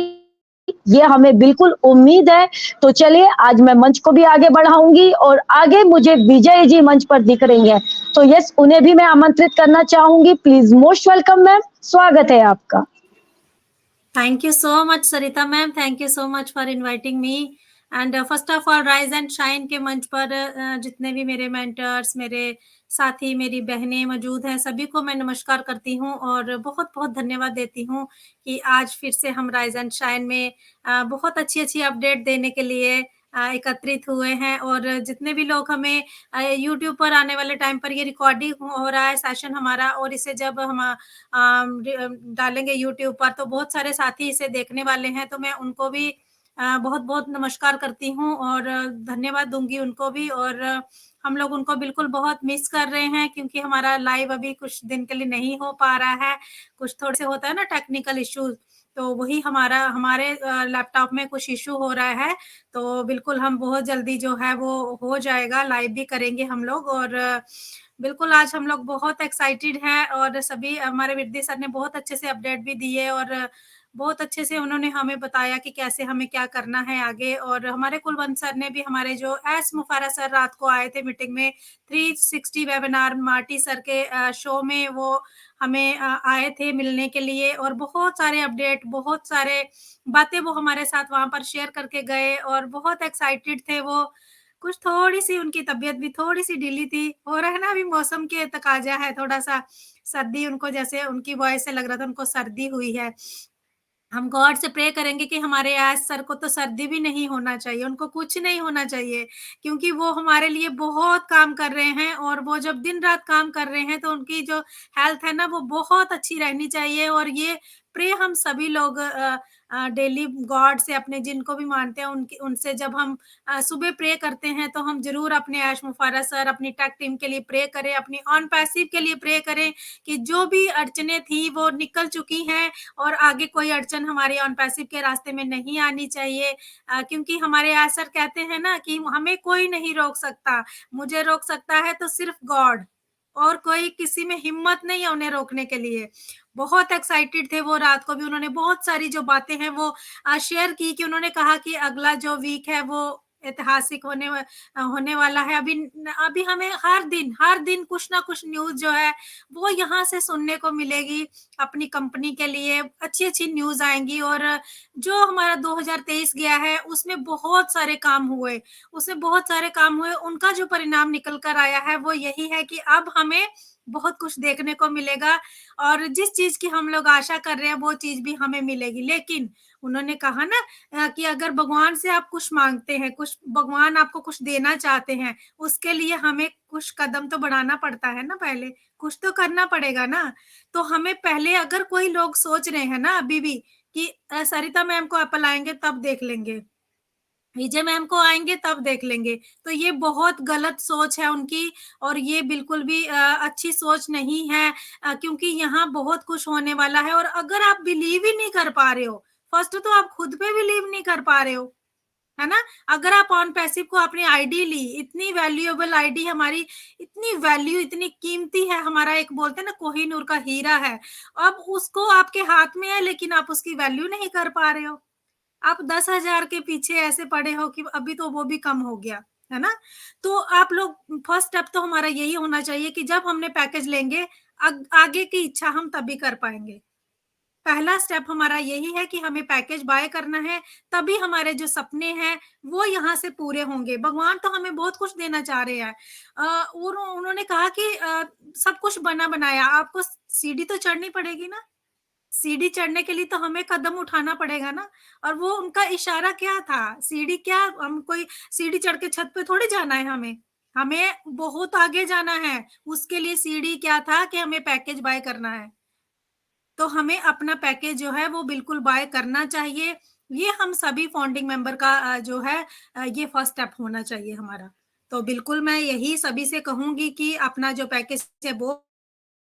A: ये हमें बिल्कुल उम्मीद है। तो चलिए आज मैं मंच को भी आगे बढ़ाऊंगी और आगे मुझे विजय जी मंच पर दिख रही हैं, तो यस उन्हें भी मैं आमंत्रित करना चाहूंगी। प्लीज मोस्ट वेलकम मैम, स्वागत है आपका।
D: Thank you so much, Sarita ma'am. Thank you so much for inviting me. And first of all, Rise and Shine के मंच पर जितने भी मेरे मेंटर्स, मेरे साथी, मेरी बहनें मौजूद हैं, सभी को मैं नमस्कार करती हूँ और बहुत-बहुत धन्यवाद देती हूँ कि आज फिर से हम राइज एंड शाइन में बहुत अच्छी-अच्छी अपडेट देने के लिए एकत्रित हुए हैं। और जितने भी लोग हमें यूट्यूब पर आने वाले टाइम पर ये रिकॉर्डिंग हो रहा है सेशन हमारा, और इसे जब हम डालेंगे यूट्यूब पर तो बहुत सारे साथी इसे देखने वाले हैं, तो मैं उनको भी बहुत-बहुत नमस्कार करती हूँ और धन्यवाद दूँगी उनको भी। और हम लोग उनको बिल्कुल बहुत मिस कर रहे हैं क्योंकि हमारा लाइव अभी कुछ दिन के लिए नहीं हो पा रहा है। कुछ थोड़े से होता है ना टेक्निकल इश्यूज़, तो वही हमारे लैपटॉप में कुछ इश्यू हो रहा है। तो बिल्कुल हम बहुत जल्दी जो है वो हो जाएगा, लाइव भी करेंगे हम लोग। और बिल्कुल आज हम लोग बहुत एक्साइटेड हैं और सभी हमारे विद्या सर ने बहुत अच्छे से अपडेट भी दिए और बहुत अच्छे से उन्होंने हमें बताया कि कैसे हमें क्या करना है आगे। और हमारे कुलवंत सर ने भी, हमारे जो एस मुफारा सर रात को आए थे मीटिंग में, 360 वेबिनार मार्टी सर के शो में वो हमें आए थे मिलने के लिए और बहुत सारे अपडेट, बहुत सारे बातें वो हमारे साथ वहाँ पर शेयर करके गए और बहुत एक्साइटेड थे वो। कुछ थोड़ी-सी उनकी तबीयत भी थोड़ी-सी ढीली थी। हो रहा है ना अभी मौसम के तकाज़ा है थोड़ा-सा, सर्दी उनको, जैसे उनकी वॉइस से लग रहा था उनको सर्दी हुई है। हम गॉड से प्रे करेंगे कि हमारे एज सर को तो सर्दी भी नहीं होना चाहिए, उनको कुछ नहीं होना चाहिए, क्योंकि वो हमारे लिए बहुत काम कर रहे हैं और वो जब दिन-रात काम कर रहे हैं तो उनकी जो हेल्थ है ना वो बहुत अच्छी रहनी चाहिए। और ये प्रे हम सभी लोग डेली गॉड से, अपने जिनको भी मानते हैं उनसे जब हम सुबह प्रे करते हैं तो हम जरूर अपने ऐश मुफारा सर, अपनी टेक टीम के लिए प्रे करें, अपनी ऑन पैसिव के लिए प्रे करें कि जो भी अड़चने थी वो निकल चुकी हैं और आगे कोई अड़चन हमारे ऑन पैसिव के रास्ते में नहीं आनी चाहिए, क्योंकि हमारे ऐश सर कहते हैं ना कि हमें कोई नहीं रोक सकता, मुझे रोक सकता है तो सिर्फ गॉड, और कोई किसी में हिम्मत नहीं है उन्हें रोकने के लिए। बहुत एक्साइटेड थे वो, रात को भी उन्होंने बहुत सारी जो बातें हैं वो शेयर की, कि उन्होंने कहा कि अगला जो वीक है वो ऐतिहासिक होने वाला है। अभी हमें हर दिन कुछ ना कुछ न्यूज जो है वो यहाँ से सुनने को मिलेगी, अपनी कंपनी के लिए अच्छी न्यूज आएंगी। और जो हमारा 2023 गया है उसमें बहुत सारे काम हुए, उनका जो परिणाम निकल कर आया है वो यही है कि अब हमें बहुत कुछ देखने को मिलेगा और जिस चीज की हम लोग आशा कर रहे हैं वो चीज भी हमें मिलेगी। लेकिन उन्होंने कहा ना कि अगर भगवान से आप कुछ मांगते हैं, कुछ भगवान आपको कुछ देना चाहते हैं, उसके लिए हमें कुछ कदम तो बढ़ाना पड़ता है ना, पहले कुछ तो करना पड़ेगा ना। तो हमें पहले, अगर कोई लोग सोच रहे हैं ना अभी भी कि सरिता मैम को एप्पल आएंगे तब देख लेंगे, विजय मैम को आएंगे तब देख लेंगे, तो ये बहुत गलत सोच है उनकी और ये बिल्कुल भी अच्छी सोच नहीं है, क्योंकि यहाँ बहुत कुछ होने वाला है। और अगर आप बिलीव ही नहीं कर पा रहे हो, फर्स्ट तो आप खुद पे बिलीव नहीं कर पा रहे हो, है ना। अगर आप ऑन पैसिव को अपनी आईडी ली, इतनी वैल्यूएबल आईडी हमारी, इतनी वैल्यू, इतनी कीमती है, हमारा एक बोलते हैं ना कोहिनूर का हीरा है, अब उसको आपके हाथ में है लेकिन आप उसकी वैल्यू नहीं कर पा रहे हो। आप 10,000 के पीछे ऐसे पड़े हो कि अभी तो वो भी कम हो गया, है ना। तो आप लोग, फर्स्ट स्टेप तो हमारा यही होना चाहिए कि जब हमने पैकेज लेंगे, आगे की इच्छा हम तभी कर पाएंगे। पहला स्टेप हमारा यही है कि हमें पैकेज बाय करना है, तभी हमारे जो सपने हैं वो यहाँ से पूरे होंगे। भगवान तो हमें बहुत कुछ देना चाह रहे हैं। और उन्होंने कहा कि सब कुछ बना बनाया, आपको सीढ़ी तो चढ़नी पड़ेगी ना, सीढ़ी चढ़ने के लिए तो हमें कदम उठाना पड़ेगा ना। और वो उनका इशारा क्या था, सीढ़ी क्या, हम कोई सीढ़ी चढ़ के छत पे थोड़ी जाना है, हमें बहुत आगे जाना है। उसके लिए सीढ़ी क्या था कि हमें पैकेज बाय करना है, तो हमें अपना पैकेज जो है वो बिल्कुल बाय करना चाहिए। ये हम सभी फाउंडिंग मेंबर का जो है ये फर्स्ट स्टेप होना चाहिए हमारा। तो बिल्कुल मैं यही सभी से कहूंगी कि अपना जो पैकेज है वो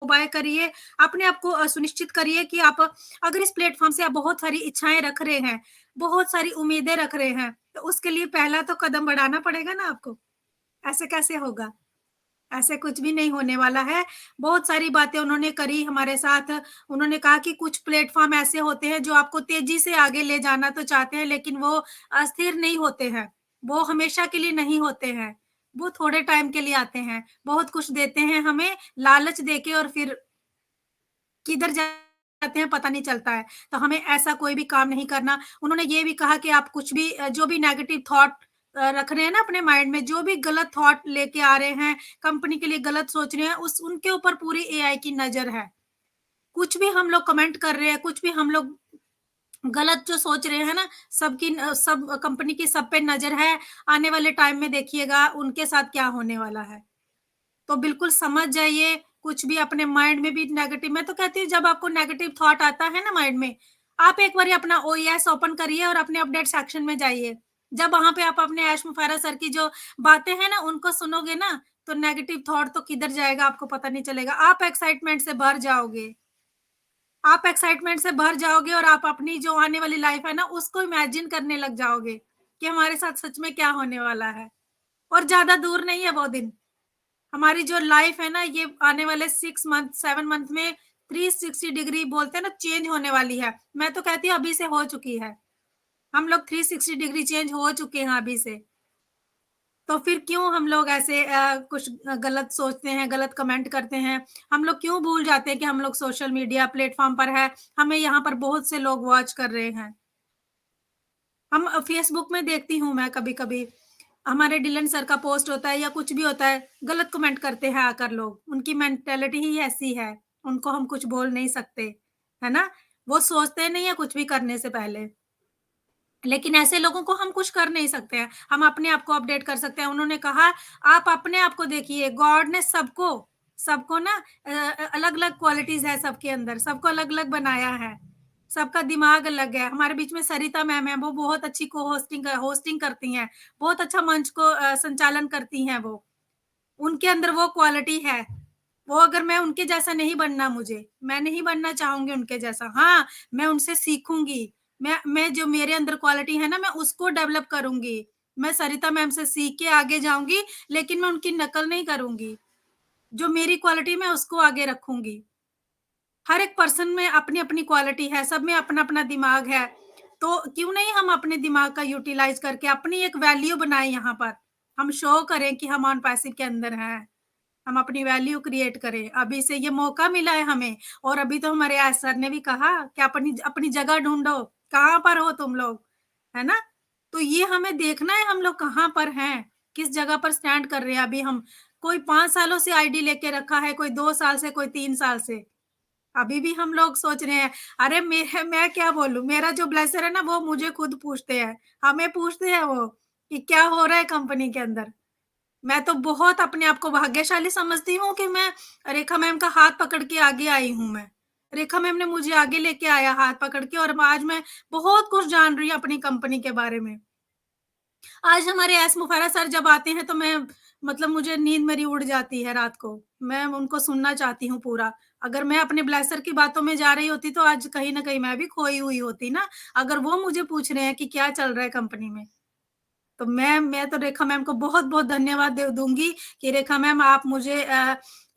D: बाय करिए, अपने आप को सुनिश्चित करिए कि आप अगर इस प्लेटफॉर्म से आप बहुत सारी इच्छाएं रख रहे हैं, बहुत सारी उम्मीदें रख रहे हैं, तो उसके लिए पहला तो कदम बढ़ाना पड़ेगा ना आपको। ऐसे कैसे होगा, ऐसे कुछ भी नहीं होने वाला है। बहुत सारी बातें उन्होंने करी हमारे साथ। उन्होंने कहा कि कुछ प्लेटफॉर्म ऐसे होते हैं जो आपको तेजी से आगे ले जाना तो चाहते हैं, लेकिन वो अस्थिर नहीं होते हैं, वो हमेशा के लिए नहीं होते हैं, वो थोड़े टाइम के लिए आते हैं, बहुत कुछ देते हैं हमें लालच देके और फिर किधर जाते हैं पता नहीं चलता है। तो हमें ऐसा कोई भी काम नहीं करना। उन्होंने ये भी कहा कि आप कुछ भी जो भी नेगेटिव थॉट रख रहे हैं ना अपने माइंड में, जो भी गलत थॉट लेके आ रहे हैं, कंपनी के लिए गलत सोच रहे हैं, उस उनके ऊपर पूरी एआई की नजर है। कुछ भी हम लोग कमेंट कर रहे हैं, कुछ भी हम लोग गलत जो सोच रहे हैं ना, सब कंपनी की सब पे नजर है। आने वाले टाइम में देखिएगा उनके साथ क्या होने वाला है। तो बिल्कुल समझ जाइए, कुछ भी अपने माइंड में भी नेगेटिव, मैं तो कहती हूँ जब आपको नेगेटिव थॉट आता है ना माइंड में, आप एक बार अपना ओएस ओपन करिए और अपने अपडेट सेक्शन में जाइए। जब वहां पे आप अपने ऐश मुफारा सर की जो बातें हैं ना उनको सुनोगे ना, तो नेगेटिव थॉट तो किधर जाएगा आपको पता नहीं चलेगा। आप एक्साइटमेंट से भर जाओगे, आप एक्साइटमेंट से भर जाओगे और आप अपनी जो आने वाली लाइफ है ना उसको इमेजिन करने लग जाओगे कि हमारे साथ सच में क्या होने वाला है। और ज्यादा दूर नहीं है वो दिन। हमारी जो लाइफ है ना ये आने वाले 6 मंथ 7 मंथ में 360 डिग्री बोलते हैं ना चेंज होने वाली है। मैं तो कहती हूँ अभी से हो चुकी है, हम लोग 360 डिग्री चेंज हो चुके हैं अभी से। तो फिर क्यों हम लोग ऐसे कुछ गलत सोचते हैं, गलत कमेंट करते हैं। हम लोग क्यों भूल जाते हैं कि हम लोग सोशल मीडिया प्लेटफॉर्म पर है, हमें यहाँ पर बहुत से लोग वॉच कर रहे हैं। हम फेसबुक में देखती हूँ मैं कभी कभी, हमारे डिलन सर का पोस्ट होता है या कुछ भी होता है, गलत कमेंट करते हैं आकर लोग। उनकी मेंटेलिटी ही ऐसी है, उनको हम कुछ बोल नहीं सकते, है ना। वो सोचते नहीं है कुछ भी करने से पहले, लेकिन ऐसे लोगों को हम कुछ कर नहीं सकते हैं। हम अपने आप को अपडेट कर सकते हैं। उन्होंने कहा आप अपने आप को देखिए, गॉड ने सबको सबको ना अलग अलग क्वालिटीज है सबके अंदर, सबको अलग अलग बनाया है। सबका दिमाग अलग है। हमारे बीच में सरिता मैम है, वो बहुत अच्छी होस्टिंग करती हैं, बहुत अच्छा मंच को संचालन करती हैं वो। उनके अंदर वो क्वालिटी है। वो अगर मैं उनके जैसा नहीं बनना मैं नहीं बनना चाहूँगी उनके जैसा। हाँ, मैं उनसे सीखूँगी। मैं जो मेरे अंदर क्वालिटी है ना, मैं उसको डेवलप करूँगी। मैं सरिता मैम से सीख के आगे जाऊँगी, लेकिन मैं उनकी नकल नहीं करूँगी। जो मेरी क्वालिटी मैं उसको आगे रखूँगी। हर एक पर्सन में अपनी-अपनी क्वालिटी है, सब में अपना-अपना दिमाग है। तो क्यों नहीं हम अपने दिमाग का यूटिलाइज़ करके अपनी एक वैल्यू बनाएँ यहाँ पर। हम शो करें कि हम ऑन पैसिव के अंदर हैं। हम अपनी वैल्यू क्रिएट करें। अभी से ये मौका मिला है हमें और अभी तो हमारे एज सर ने भी कहा कि अपनी अपनी जगह ढूँढो, कहाँ पर हो तुम लोग, है ना? तो ये हमें देखना है हम लोग कहाँ पर हैं, किस जगह पर स्टैंड कर रहे हैं अभी हम। कोई 5 सालों से आईडी लेके रखा है, कोई 2 साल से, कोई 3 साल से। अभी भी हम लोग सोच रहे हैं, अरे मैं क्या बोलूँ, मेरा जो ब्लेसर है ना वो मुझे खुद पूछते हैं, हमें पूछते हैं वो कि क्या हो रहा है कंपनी के अंदर। मैं तो बहुत अपने आप को भाग्यशाली समझती हूँ कि मैं रेखा मैम का हाथ पकड़ के आगे आई हूँ मैं। रेखा मैम ने मुझे आगे लेके आया हाथ पकड़ के और आज मैं बहुत कुछ जान रही हूँ अपनी कंपनी के बारे में। आज हमारे एस मुफारा सर जब आते हैं तो मैं मतलब मुझे नींद मेरी उड़ जाती है रात को। मैं उनको सुनना चाहती हूँ पूरा। अगर मैं अपने ब्लेसर की बातों में जा रही होती तो आज कहीं न कहीं मैं भी खोई हुई होती ना। अगर वो मुझे पूछ रहे हैं कि क्या चल रहा है कंपनी में। तो मैं तो रेखा मैम को बहुत-बहुत धन्यवाद दे दूँगी कि रेखा मैम आप मुझे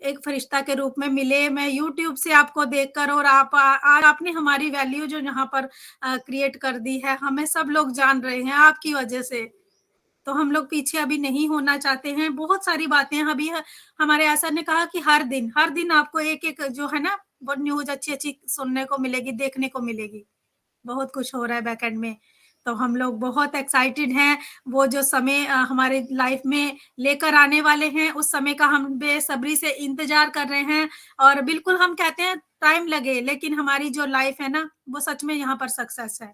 D: एक फरिश्ता के रूप में मिले। मैं यूट्यूब से आपको देखकर और आज आपने हमारी वैल्यू जो यहाँ पर क्रिएट कर दी है, हमें सब लोग जान रहे हैं आपकी वजह से। तो हम लोग पीछे अभी नहीं होना चाहते हैं। बहुत सारी बातें अभी हमारे सर ने कहा कि हर दिन आपको एक-एक जो है ना, वो न्यूज़ अच्छी-अच्छी सुनने को मिलेगी, देखने को मिलेगी। बहुत कुछ हो रहा है बैकएंड में। तो हम लोग बहुत एक्साइटेड हैं, वो जो समय हमारे लाइफ में लेकर आने वाले हैं, उस समय का हम बेसब्री से इंतज़ार कर रहे हैं और बिल्कुल हम कहते हैं टाइम लगे, लेकिन हमारी जो लाइफ है ना, वो सच में यहाँ पर सक्सेस है।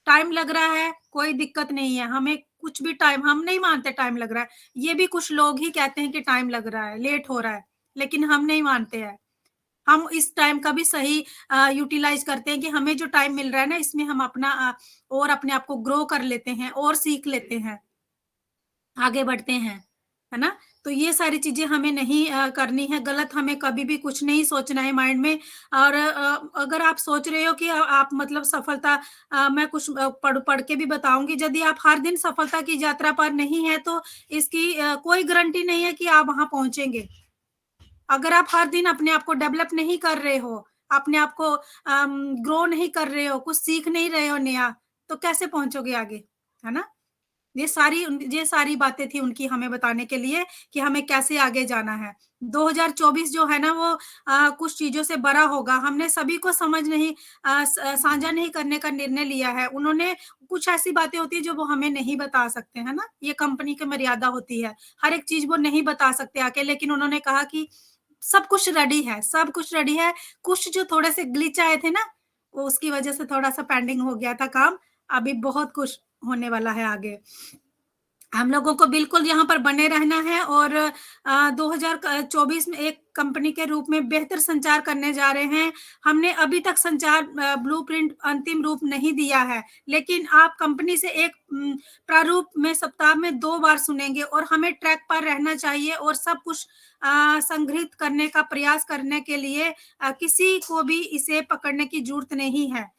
D: टाइम लग रहा है, कोई दिक्कत नहीं है, हमें कुछ भी टाइम हम नहीं मानते टाइम लग रहा है। ये भी कुछ लोग ही कहते हैं कि टाइम लग रहा है, लेट हो रहा है, लेकिन हम नहीं मानते हैं। हम इस टाइम का भी सही यूटिलाइज़ करते हैं कि हमें जो टाइम मिल रहा है ना, इसमें हम अपना और अपने आप को ग्रो कर लेते हैं और सीख लेते हैं, आगे बढ़ते हैं, है ना? तो ये सारी चीज़ें हमें नहीं करनी है, गलत हमें कभी भी कुछ नहीं सोचना है माइंड में और अगर आप सोच रहे हो कि आप मतलब सफलता मैं कुछ पढ़ के भी बताऊँगी, यदि आप हर दिन सफलता की यात्रा पर नहीं हैं, तो इसकी कोई गारंटी नहीं है कि आप वहाँ पहुँचेंगे। अगर आप हर दिन अपने आप को डेवलप नहीं कर रहे हो, अपने आप को ग्रो नहीं कर रहे हो, कुछ सीख नहीं रहे हो नया, तो कैसे पहुँचोगे आगे, है ना? ये सारी बातें थी उनकी हमें बताने के लिए कि हमें कैसे आगे जाना है। 2024 जो है ना वो कुछ चीज़ों से बड़ा होगा। हमने सभी को समझ नहीं साझा नहीं करने का निर्णय लिया है। उन्होंने कुछ ऐसी बातें होती हैं जो वो हमें नहीं बता सकते, है ना? ये कंपनी की मर्यादा होती है। हर एक चीज़ वो नहीं बता सकते आके, लेकिन उन्होंने कहा कि सब कुछ रेडी है, सब कुछ रेडी है। कुछ जो थोड़े से ग्लिच आए थे ना, वो उसकी वज़ह से थोड़ा-सा पेंडिंग हो गया था काम। अभी बहुत कुछ होने वाला है आगे। हम लोगों को बिल्कुल यहाँ पर बने रहना है और 2024 में एक कंपनी के रूप में बेहतर संचार करने जा रहे हैं। हमने अभी तक संचार ब्लूप्रिंट अंतिम रूप नहीं दिया है, लेकिन आप कंपनी से एक प्रारूप में सप्ताह में 2 बार सुनेंगे और हमें ट्रैक पर रहना चाहिए और सब कुछ संग्रहित करने का प्रयास करने के लिए किसी को भी इसे पकड़ने की ज़रूरत नहीं है।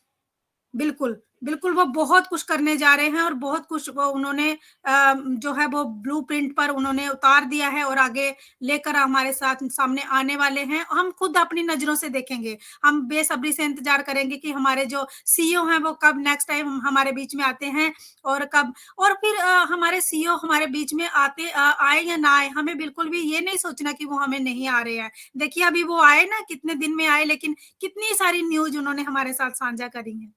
D: बिल्कुल, बिल्कुल वो बहुत कुछ करने जा रहे हैं और बहुत कुछ वो उन्होंने जो है वो ब्लूप्रिंट पर उन्होंने उतार दिया है और आगे लेकर हमारे साथ सामने आने वाले हैं। हम खुद अपनी नज़रों से देखेंगे। हम बेसब्री से इंतज़ार करेंगे कि हमारे जो सीईओ हैं वो कब नेक्स्ट टाइम हमारे बीच में आते हैं और कब और फिर हमारे सीईओ हमारे बीच में आए या ना आए, हमें बिल्कुल भी ये नहीं सोचना कि वो हमें नहीं आ रहे हैं। देखिए अभी वो आए ना कितने दिन में आए लेकिन कितनी सारी न्यूज़ उन्होंने हमारे साथ साझा करी हैं।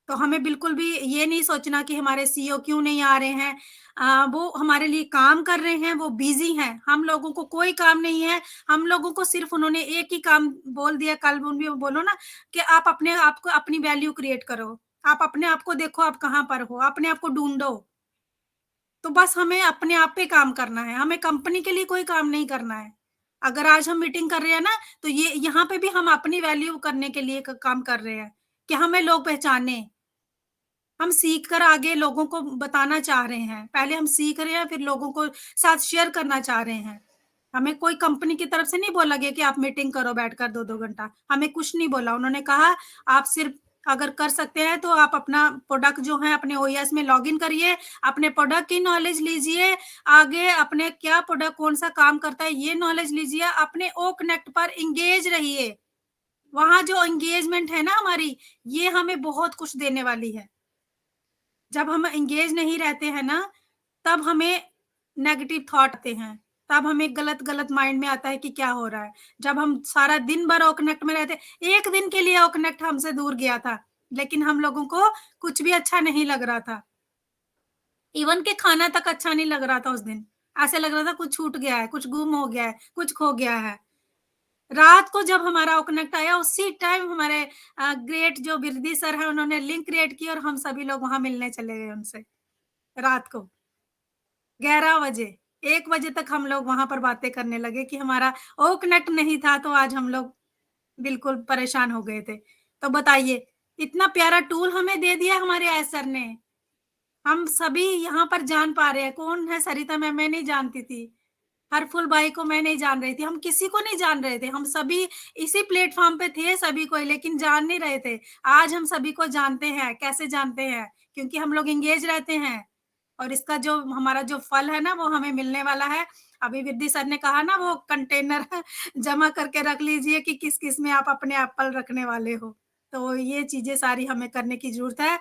D: तो हमें बिल्कुल भी ये नहीं सोचना कि हमारे सीईओ क्यों नहीं आ रहे हैं। वो हमारे लिए काम कर रहे हैं, वो बिज़ी हैं। हम लोगों को कोई काम नहीं है। हम लोगों को सिर्फ़ उन्होंने एक ही काम बोल दिया कल भी बोलो ना कि आप अपने आप को अपनी वैल्यू क्रिएट करो। आप अपने आप को देखो आप कहाँ पर हो, अपने आप को ढूँढो। तो बस हमें अपने आप पे काम करना है, हमें कंपनी के लिए कोई काम नहीं करना है। अगर आज हम मीटिंग कर रहे हैं ना, तो ये यहाँ पे भी हम अपनी वैल्यू करने के लिए काम कर रहे हैं कि हमें लोग पहचाने। हम सीख कर आगे लोगों को बताना चाह रहे हैं। पहले हम सीख रहे हैं, फिर लोगों को साथ शेयर करना चाह रहे हैं। हमें कोई कंपनी की तरफ से नहीं बोला गया कि आप मीटिंग करो बैठकर 2-2 घंटा। हमें कुछ नहीं बोला। उन्होंने कहा आप सिर्फ अगर कर सकते हैं तो आप अपना प्रोडक्ट जो है अपने ओएस में लॉगिन करिए, अपने प्रोडक्ट की नॉलेज लीजिए, आगे अपने क्या प्रोडक्ट कौन सा काम करता है ये नॉलेज लीजिए, अपने ओ कनेक्ट पर एंगेज रहिए। वहां जो एंगेजमेंट है ना हमारी, ये हमें बहुत कुछ देने वाली है। जब हम एंगेज नहीं रहते हैं ना, तब हमें नेगेटिव थॉट आते हैं, तब हमें गलत माइंड में आता है कि क्या हो रहा है। जब हम सारा दिन भर ओ कनेक्ट में रहते, एक दिन के लिए ओ कनेक्ट हमसे दूर गया था, लेकिन हम लोगों को कुछ भी अच्छा नहीं लग रहा था। इवन के खाना तक अच्छा नहीं लग रहा था उस दिन। ऐसे लग रहा था कुछ छूट गया है, कुछ गुम हो गया है, कुछ खो गया है। रात को जब हमारा ओ कनेक्ट आया, उसी टाइम हमारे ग्रेट जो बिरदी सर है, उन्होंने लिंक क्रिएट की और हम सभी लोग वहां मिलने चले गए उनसे। रात को 11 बजे, 1 बजे तक हम लोग वहां पर बातें करने लगे कि हमारा ओ कनेक्ट नहीं था, तो आज हम लोग बिल्कुल परेशान हो गए थे। तो बताइए, इतना प्यारा टूल हमें दे दिया हमारे एस सर ने। हम सभी यहाँ पर जान पा रहे हैं कौन है सरिता मैम, मैं नहीं जानती थी। हरफुल भाई को मैं नहीं जान रही थी, हम किसी को नहीं जान रहे थे। हम सभी इसी प्लेटफॉर्म पे थे सभी को, लेकिन जान नहीं रहे थे। आज हम सभी को जानते हैं। कैसे जानते हैं? क्योंकि हम लोग एंगेज रहते हैं और इसका जो हमारा जो फल है ना, वो हमें मिलने वाला है। अभी विद्या सर ने कहा ना, वो कंटेनर जमा करके रख लीजिए कि किस किस में आप अपने एप्पल रखने वाले हो। तो ये चीजें सारी हमें करने की जरूरत है।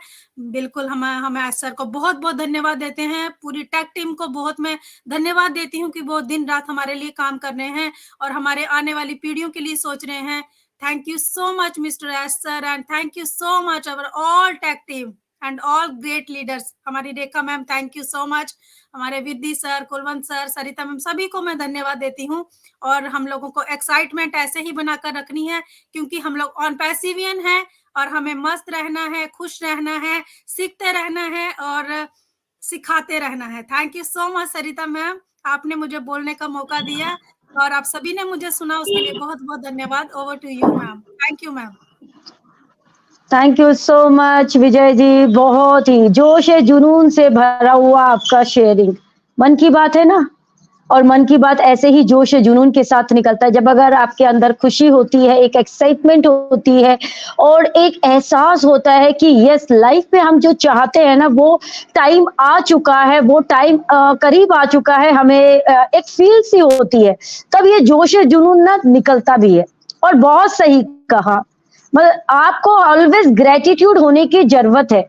D: बिल्कुल हम एस सर को बहुत बहुत धन्यवाद देते हैं। पूरी टेक टीम को बहुत मैं धन्यवाद देती हूँ कि वो दिन रात हमारे लिए काम कर रहे हैं और हमारे आने वाली पीढ़ियों के लिए सोच रहे हैं। Thank you so much mister S sir, and thank you so much our all tech team and all great leaders. हमारी Rekha ma'am, thank you so much. हमारे Vidya sir, Kulwant sir, Sarita ma'am, सभी को मैं धन्यवाद देती हूँ। और हम लोगों को एक्साइटमेंट ऐसे ही बनाकर रखनी है, क्योंकि हम लोग ऑन पैसिवियन है और हमें मस्त रहना है, खुश रहना है, सीखते रहना है और सिखाते रहना है। Thank you so much Sarita ma'am, आपने मुझे बोलने का मौका दिया और आप सभी ने मुझे सुना, उसके लिए बहुत बहुत धन्यवाद। Over to you ma'am. Thank you ma'am.
A: Thank you so much Vijay ji, बहुत ही जोश है जुनून से भरा हुआ आपका शेयरिंग। मन की बात है ना, और मन की बात ऐसे ही जोश है जुनून के साथ निकलता है। जब अगर आपके अंदर खुशी होती है, एक एक्साइटमेंट होती है और एक एहसास होता है कि यस, लाइफ में हम जो चाहते हैं ना, वो टाइम आ चुका है, वो टाइम करीब आ चुका है, हमें एक फील सी होती है, तब ये जोश है जुनून ना निकलता भी है। और बहुत सही कहा, मतलब आपको ऑलवेज ग्रेटिट्यूड होने की जरूरत है।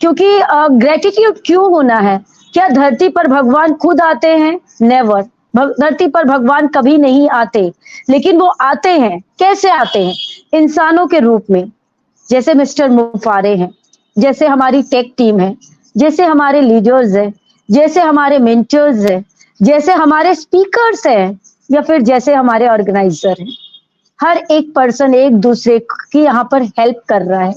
A: क्योंकि ग्रेटिट्यूड क्यों होना है? क्या धरती पर भगवान खुद आते हैं? नेवर। धरती पर भगवान कभी नहीं आते, लेकिन वो आते हैं। कैसे आते हैं? इंसानों के रूप में, जैसे मिस्टर मुफारे हैं, जैसे हमारी टेक टीम है, जैसे हमारे लीडर्स हैं, जैसे हमारे मेंटर्स हैं, जैसे हमारे स्पीकर्स हैं, या फिर जैसे हमारे ऑर्गेनाइजर हैं। हर एक पर्सन एक दूसरे की यहाँ पर हेल्प कर रहा है।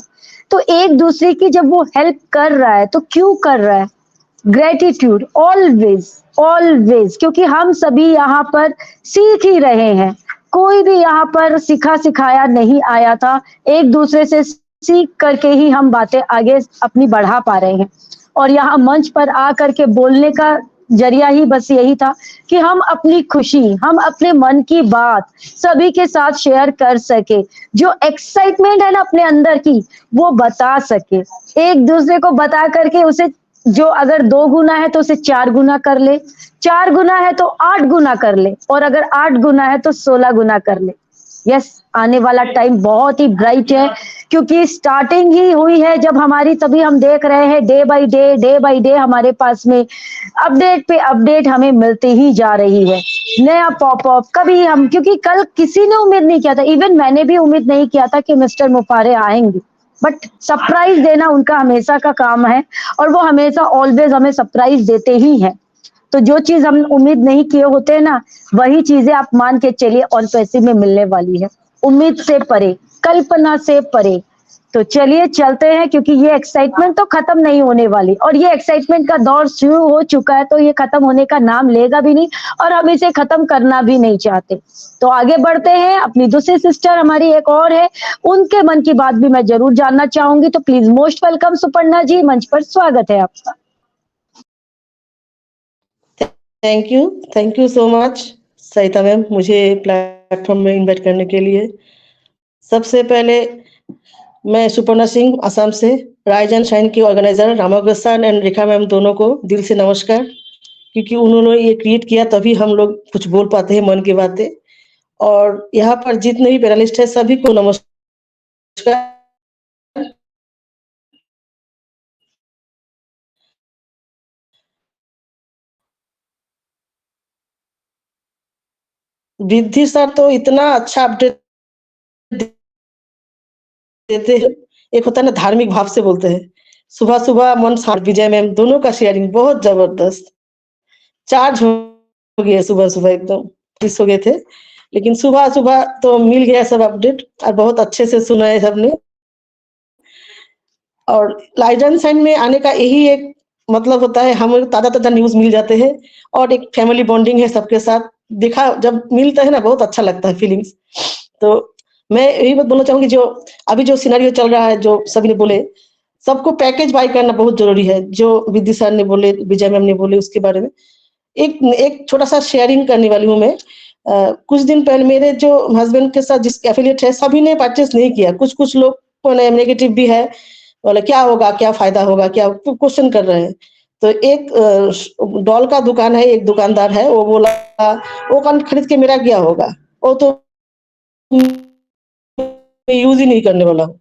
A: तो एक दूसरे की जब वो हेल्प कर रहा है, तो क्यों कर रहा है? ग्रेटिट्यूड ऑलवेज ऑलवेज, क्योंकि हम सभी यहाँ पर सीख ही रहे हैं। कोई भी यहाँ पर सिखा सिखाया नहीं आया था, एक दूसरे से सीख करके ही हम बातें आगे अपनी बढ़ा पा रहे हैं। और यहाँ मंच पर आकर के बोलने का जरिया ही बस यही था कि हम अपनी खुशी, हम अपने मन की बात सभी के साथ शेयर कर सके, जो एक्साइटमेंट है ना अपने अंदर की, वो बता सके, एक दूसरे को बता करके उसे, जो अगर 2 गुना है तो उसे 4 गुना कर ले, 4 गुना है तो 8 गुना कर ले, और अगर 8 गुना है तो 16 गुना कर ले। यस, आने वाला टाइम बहुत ही ब्राइट है, क्योंकि स्टार्टिंग ही हुई है जब हमारी, तभी हम देख रहे हैं डे बाय डे हमारे पास में अपडेट पे अपडेट हमें मिलती ही जा रही है। नया पॉपअप कभी हम, क्योंकि कल किसी ने उम्मीद नहीं किया था, इवन मैंने भी उम्मीद नहीं किया था कि मिस्टर मुफारे आएंगे, बट सरप्राइज देना उनका हमेशा का काम है, और वो हमेशा ऑलवेज हमें सरप्राइज देते ही हैं। तो जो चीज हम उम्मीद नहीं किए होते हैं ना, वही चीजें आप मान के चलिए ऑन पैसिव में मिलने वाली है। उम्मीद से परे, कल्पना से परे, तो चलिए चलते हैं, क्योंकि ये एक्साइटमेंट तो खत्म नहीं होने वाली, और ये एक्साइटमेंट का दौर शुरू हो चुका है, तो ये खत्म होने का नाम लेगा भी नहीं, और हम इसे खत्म करना भी नहीं चाहते। तो आगे बढ़ते हैं। अपनी दूसरी सिस्टर हमारी एक और है, उनके मन की बात भी मैं जरूर जानना चाहूंगी। तो प्लीज मोस्ट वेलकम सुपर्णा जी, मंच पर स्वागत है आपका।
E: Thank you so much Sarita ma'am, मुझे प्लेटफॉर्म में इनवाइट करने के लिए। सबसे पहले मैं सुपर्णा सिंह असम से, राइज एंड शाइन की ऑर्गेनाइजर रामाग्रसान एंड रेखा मैम दोनों को दिल से नमस्कार, क्योंकि उन्होंने ये क्रिएट किया तभी हम लोग कुछ बोल पाते हैं मन की बातें। और यहाँ पर जितने भी पैनलिस्ट है सभी को नमस्कार। रिद्धि सर तो इतना अच्छा अपडेट देते हैं, एक होता है ना धार्मिक भाव से बोलते हैं। सुबह सुबह मन शांत, विजय मैम दोनों का शेयरिंग बहुत जबरदस्त, चार्ज हो गया सुबह सुबह, एकदम खुश हो गए थे। लेकिन सुबह सुबह तो मिल गया सब अपडेट और बहुत अच्छे से सुना है सबने। और लाइजन साइन में आने का यही एक मतलब होता है, हमें ताजा ताजा न्यूज मिल जाते हैं और एक फैमिली बॉन्डिंग है सबके साथ। देखा जब मिलता है ना बहुत अच्छा लगता है फीलिंग्स। तो मैं यही बात बोलना चाहूंगी, जो अभी जो सिनेरियो चल रहा है, जो सभी ने बोले, सबको पैकेज बाय करना बहुत जरूरी है। जो विधि सर ने बोले, विजय मैम ने बोले, उसके बारे में एक छोटा सा शेयरिंग करने वाली हूँ मैं। कुछ दिन पहले मेरे जो हस्बैंड के साथ जिस एफिलिएट है सभी ने परचेस नहीं किया। कुछ कुछ लोग नेगेटिव भी है, बोले क्या होगा, क्या फायदा होगा, क्या क्वेश्चन कर रहे हैं। तो एक डॉल का दुकान है, एक दुकानदार है, वो बोला वो कान खरीद के मेरा क्या होगा, वो तो यूज ही नहीं करने वाला हूँ।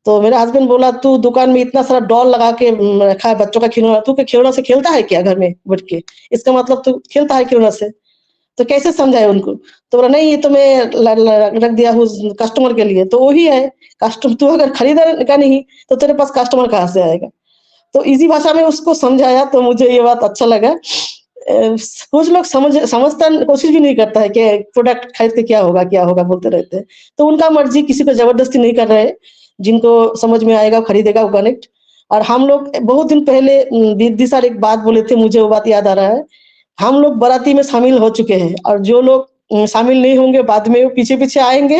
E: तो मेरा हस्बैंड बोला तू दुकान में इतना सारा डॉल लगा के रखा है, बच्चों का खिलौना, तू के खिलौना से खेलता है क्या घर में बैठ के? इसका मतलब तू खेलता है खिलौना से। तो कैसे समझाए उनको? तो बोला नहीं ये तो मैं रख दिया हूँ कस्टमर के लिए। तो वही है कस्टमर, तू अगर खरीदेगा नहीं तो तेरे पास कस्टमर कहाँ से आएगा? तो इजी भाषा में उसको समझाया, तो मुझे ये बात अच्छा लगा। कुछ लोग समझता कोशिश भी नहीं करता है कि प्रोडक्ट खरीद के क्या होगा बोलते रहते हैं। तो उनका मर्जी, किसी को जबरदस्ती नहीं कर रहे। जिनको समझ में आएगा खरीदेगा वो कनेक्ट। और हम लोग बहुत दिन पहले दीदी सर एक बात बोले थे, मुझे वो बात याद आ रहा है। हम लोग बाराती में शामिल हो चुके हैं और जो लोग शामिल नहीं होंगे बाद में वो पीछे पीछे आएंगे,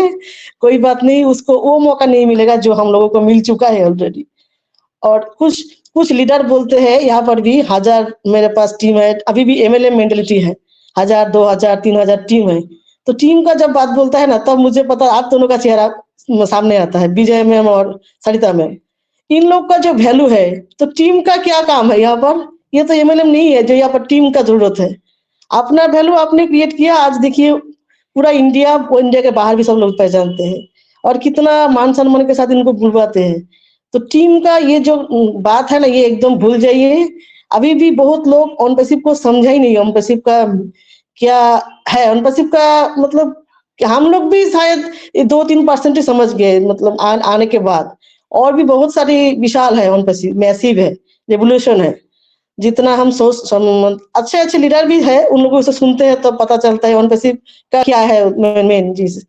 E: कोई बात नहीं, उसको वो मौका नहीं मिलेगा जो हम लोगों को मिल चुका है ऑलरेडी। और कुछ कुछ लीडर बोलते हैं यहाँ पर भी 1000 मेरे पास टीम है, अभी भी एमएलएम मेंटेलिटी है, 1000 2000 3000 टीम है। तो टीम का जब बात बोलता है ना, तब मुझे पता आप दोनों का चेहरा सामने आता है, विजय मैम और सरिता मैम। इन लोग का जो वैल्यू है, तो टीम का क्या काम है यहाँ पर? ये तो एमएलएम नहीं है जो यहाँ पर टीम का जरूरत है। अपना वैल्यू आपने क्रिएट किया, आज देखिए पूरा इंडिया के बाहर भी सब लोग पहचानते हैं और कितना मान सम्मान के साथ इनको बुलवाते हैं। तो टीम का ये जो बात है ना, ये एकदम भूल जाइए। अभी भी बहुत लोग ओनरशिप को समझा ही नहीं, ओनरशिप का क्या है। ओनरशिप का मतलब कि हम लोग भी शायद 2-3% ही समझ गए, मतलब आने के बाद। और भी बहुत सारी विशाल है ओनरशिप, मैसिव है, रेवोल्यूशन है। जितना हम अच्छे अच्छे लीडर भी है, उन लोगों से सुनते हैं तो पता चलता है ओनरशिप का क्या है मेन चीज।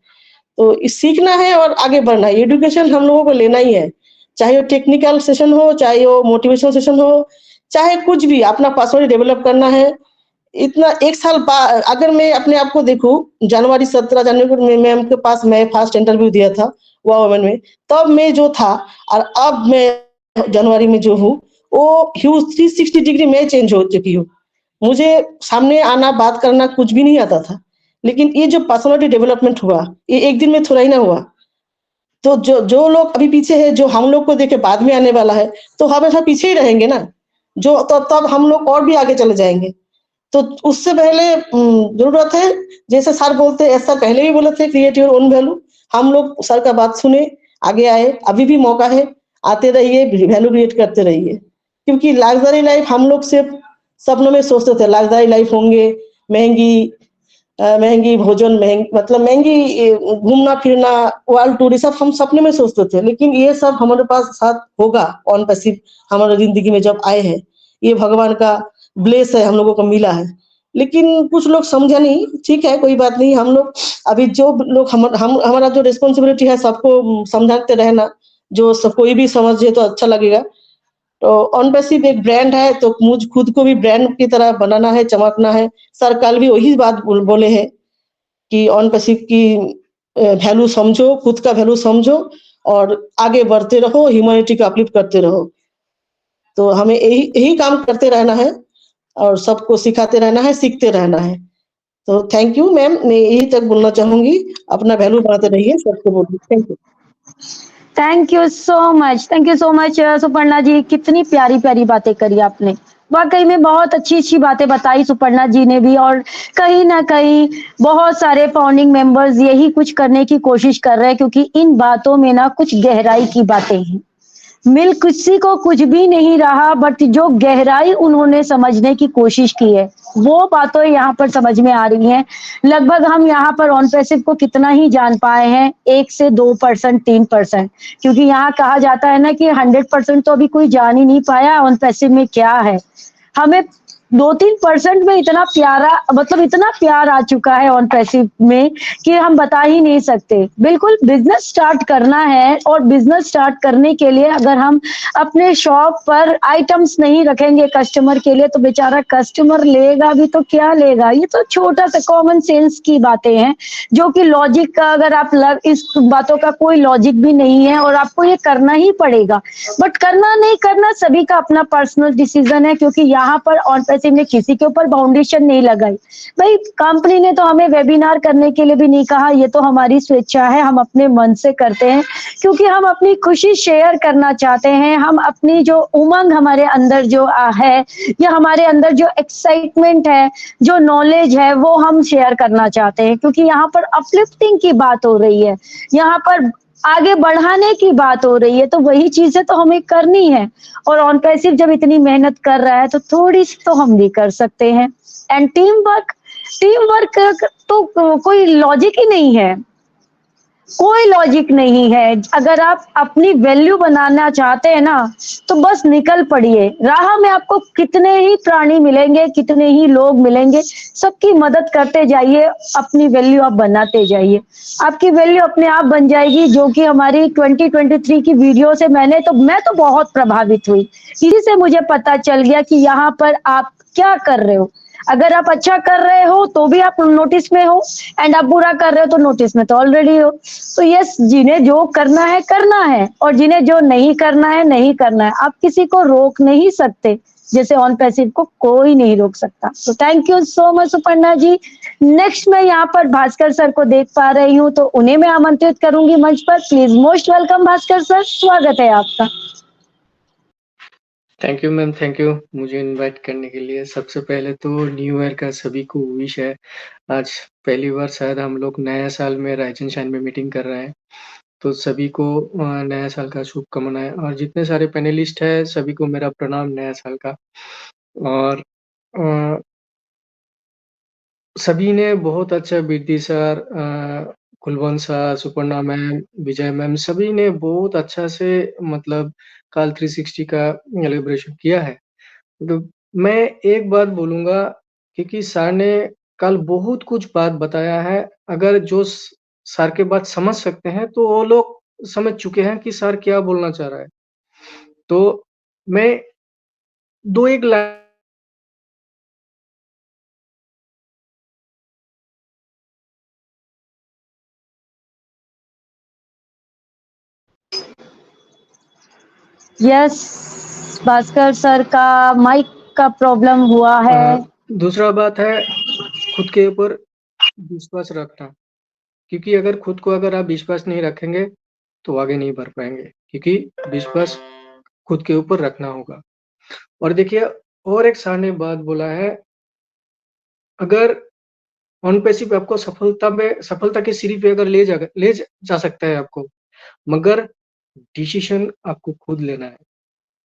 E: तो सीखना है और आगे बढ़ना है। एजुकेशन हम लोगों को लेना ही है, चाहे वो टेक्निकल सेशन हो, चाहे वो मोटिवेशनल सेशन हो, चाहे कुछ भी, अपना पर्सनली डेवलप करना है। इतना एक साल अगर मैं अपने आप को देखूं, जनवरी 17 जनवरी को मैम के पास मैं फर्स्ट इंटरव्यू दिया था वुमेन में, तब मैं जो था और अब मैं जनवरी में जो हूँ, वो ह्यूज 360 डिग्री में चेंज हो चुकी हूँ। मुझे सामने आना, बात करना कुछ भी नहीं आता था, लेकिन ये जो पर्सनालिटी डेवलपमेंट हुआ, ये एक दिन में थोड़ा ही ना हुआ। तो जो लोग अभी पीछे है, जो हम लोग को देखे बाद में आने वाला है, तो हमेशा पीछे ही रहेंगे ना, जो तब हम लोग और भी आगे चले जाएंगे। तो उससे पहले जरूरत है, जैसे सर बोलते हैं, सर पहले भी बोले थे क्रिएट योर ओन वैल्यू। हम लोग सर का बात सुने, आगे आए, अभी भी मौका है, आते रहिए, वैल्यू क्रिएट करते रहिए। क्योंकि लग्जरी लाइफ हम लोग सिर्फ सपनों में सोचते थे, लग्जरी लाइफ होंगे, महंगी भोजन, मतलब महंगी घूमना फिरना, वर्ल्ड टूर, सब हम सपने में सोचते थे। लेकिन ये सब हमारे पास साथ होगा ऑन पैसिव हमारे जिंदगी में जब आए हैं। ये भगवान का ब्लेस है, हम लोगों को मिला है। लेकिन कुछ लोग समझा नहीं, ठीक है कोई बात नहीं। हम लोग अभी जो लोग हमारा जो रिस्पॉन्सिबिलिटी है सबको समझाते रहना, जो कोई भी समझे तो अच्छा लगेगा। तो ऑन पैसिव एक ब्रांड है, तो मुझ खुद को भी ब्रांड की तरह बनाना है, चमकना है। सर कल भी वही बात बोले हैं कि ऑन पैसिव की वैल्यू समझो, खुद का वैल्यू समझो और आगे बढ़ते रहो, ह्यूमैनिटी को अपलिफ्ट करते रहो। तो हमें यही काम करते रहना है और सबको सिखाते रहना है, सीखते रहना है। तो थैंक यू मैम, मैं यही तक बोलना चाहूंगी। अपना वैल्यू बढ़ाते रहिए, सबको बोलिए thank you.
A: Thank you so much Suparna ji, कितनी प्यारी प्यारी बातें करी आपने। वाकई में बहुत अच्छी अच्छी बातें बताई सुपर्णा जी ने भी, और कहीं ना कहीं बहुत सारे फाउंडिंग मेंबर्स यही कुछ करने की कोशिश कर रहे हैं, क्योंकि इन बातों में ना कुछ गहराई की बातें हैं। मिल किसी को कुछ भी नहीं रहा, बट जो गहराई उन्होंने समझने की कोशिश की है वो बातें यहाँ पर समझ में आ रही हैं। लगभग हम यहाँ पर ऑन पैसिव को कितना ही जान पाए हैं, 1 से 2%, 3%, क्योंकि यहाँ कहा जाता है ना कि 100% तो अभी कोई जान ही नहीं पाया ऑन पैसिव में क्या है। हमें 2-3% में इतना प्यारा, मतलब इतना प्यार आ चुका है ऑन पैसिव में कि हम बता ही नहीं सकते। बिल्कुल बिजनेस स्टार्ट करना है, और बिजनेस स्टार्ट करने के लिए अगर हम अपने शॉप पर आइटम्स नहीं रखेंगे कस्टमर के लिए, तो बेचारा कस्टमर लेगा भी तो क्या लेगा। ये तो छोटा सा कॉमन सेंस की बातें हैं, जो कि लॉजिक का, अगर आप इस बातों का कोई लॉजिक भी नहीं है और आपको ये करना ही पड़ेगा। बट करना नहीं करना सभी का अपना पर्सनल डिसीजन है, क्योंकि यहाँ पर ऑन पैसिव ने किसी के ऊपर बाउंडेशन नहीं लगाई। भाई कंपनी ने तो हमें वेबिनार करने के लिए भी नहीं कहा, ये तो हमारी स्वेच्छा है, हम अपने मन से करते हैं, क्योंकि हम अपनी खुशी शेयर करना चाहते हैं। हम अपनी जो उमंग हमारे अंदर जो है, या हमारे अंदर जो एक्साइटमेंट है, जो नॉलेज है, वो हम शेयर करना चाहते हैं, क्योंकि यहाँ पर अपलिफ्टिंग की बात हो रही है, यहाँ पर आगे बढ़ाने की बात हो रही है, तो वही चीजें तो हमें करनी है। और ऑन पैसिव जब इतनी मेहनत कर रहा है, तो थोड़ी सी तो हम भी कर सकते हैं। एंड टीम वर्क तो कोई लॉजिक ही नहीं है, कोई लॉजिक नहीं है। अगर आप अपनी वैल्यू बनाना चाहते हैं ना, तो बस निकल पड़िए। राह में आपको कितने ही प्राणी मिलेंगे, कितने ही लोग मिलेंगे, सबकी मदद करते जाइए, अपनी वैल्यू आप बनाते जाइए। आपकी वैल्यू अपने आप बन जाएगी, जो कि हमारी 2023 की वीडियो से मैं तो बहुत प्रभावित हुई। इसी से मुझे पता चल गया कि यहाँ पर आप क्या कर रहे हो। अगर आप अच्छा कर रहे हो तो भी आप नोटिस में हो, एंड आप बुरा कर रहे हो तो नोटिस में तो ऑलरेडी हो। तो यस, जिन्हें जो करना है, और जिन्हें जो नहीं करना है। आप किसी को रोक नहीं सकते, जैसे ऑन पैसिव को कोई नहीं रोक सकता। तो thank you so much Suparna ji. Next मैं यहाँ पर भास्कर सर को देख पा रही हूँ, तो उन्हें मैं आमंत्रित करूंगी मंच पर। Please most welcome Bhaskar sir, स्वागत है आपका।
F: Thank you ma'am, thank you मुझे इनवाइट करने के लिए। सबसे पहले तो न्यू ईयर का सभी को विश है। आज पहली बार शायद हम लोग नया साल में राइज एंड शाइन में मीटिंग कर रहे हैं, तो सभी को नया साल का शुभकामनाएं। और जितने सारे पैनलिस्ट हैं सभी को मेरा प्रणाम नया साल का। और सभी ने बहुत अच्छा, Virdi sir, Kulwant sir, Suparna ma'am, Vijay ma'am, सभी ने बहुत अच्छा से मतलब काल 360 का एलिब्रेशन किया है। तो मैं एक बात बोलूँगा, क्योंकि सर ने कल बहुत कुछ बात बताया है। अगर जो सर के बात समझ सकते हैं तो वो लोग समझ चुके हैं कि सर क्या बोलना चाह रहा है। तो मैं 2-1 लाइन
A: यस, भास्कर सर का माइक का प्रॉब्लम हुआ है।
F: दूसरा बात है खुद के ऊपर विश्वास रखना, क्योंकि अगर आप विश्वास नहीं रखेंगे तो आगे नहीं बढ़ पाएंगे, क्योंकि विश्वास खुद के ऊपर रखना होगा। और देखिए, और एक सर ने बात बोला है, अगर ऑन पैसिव आपको सफलता की सीढ़ी पे अगर ले जा सकता है आपको, मगर डिसीजन आपको खुद लेना है।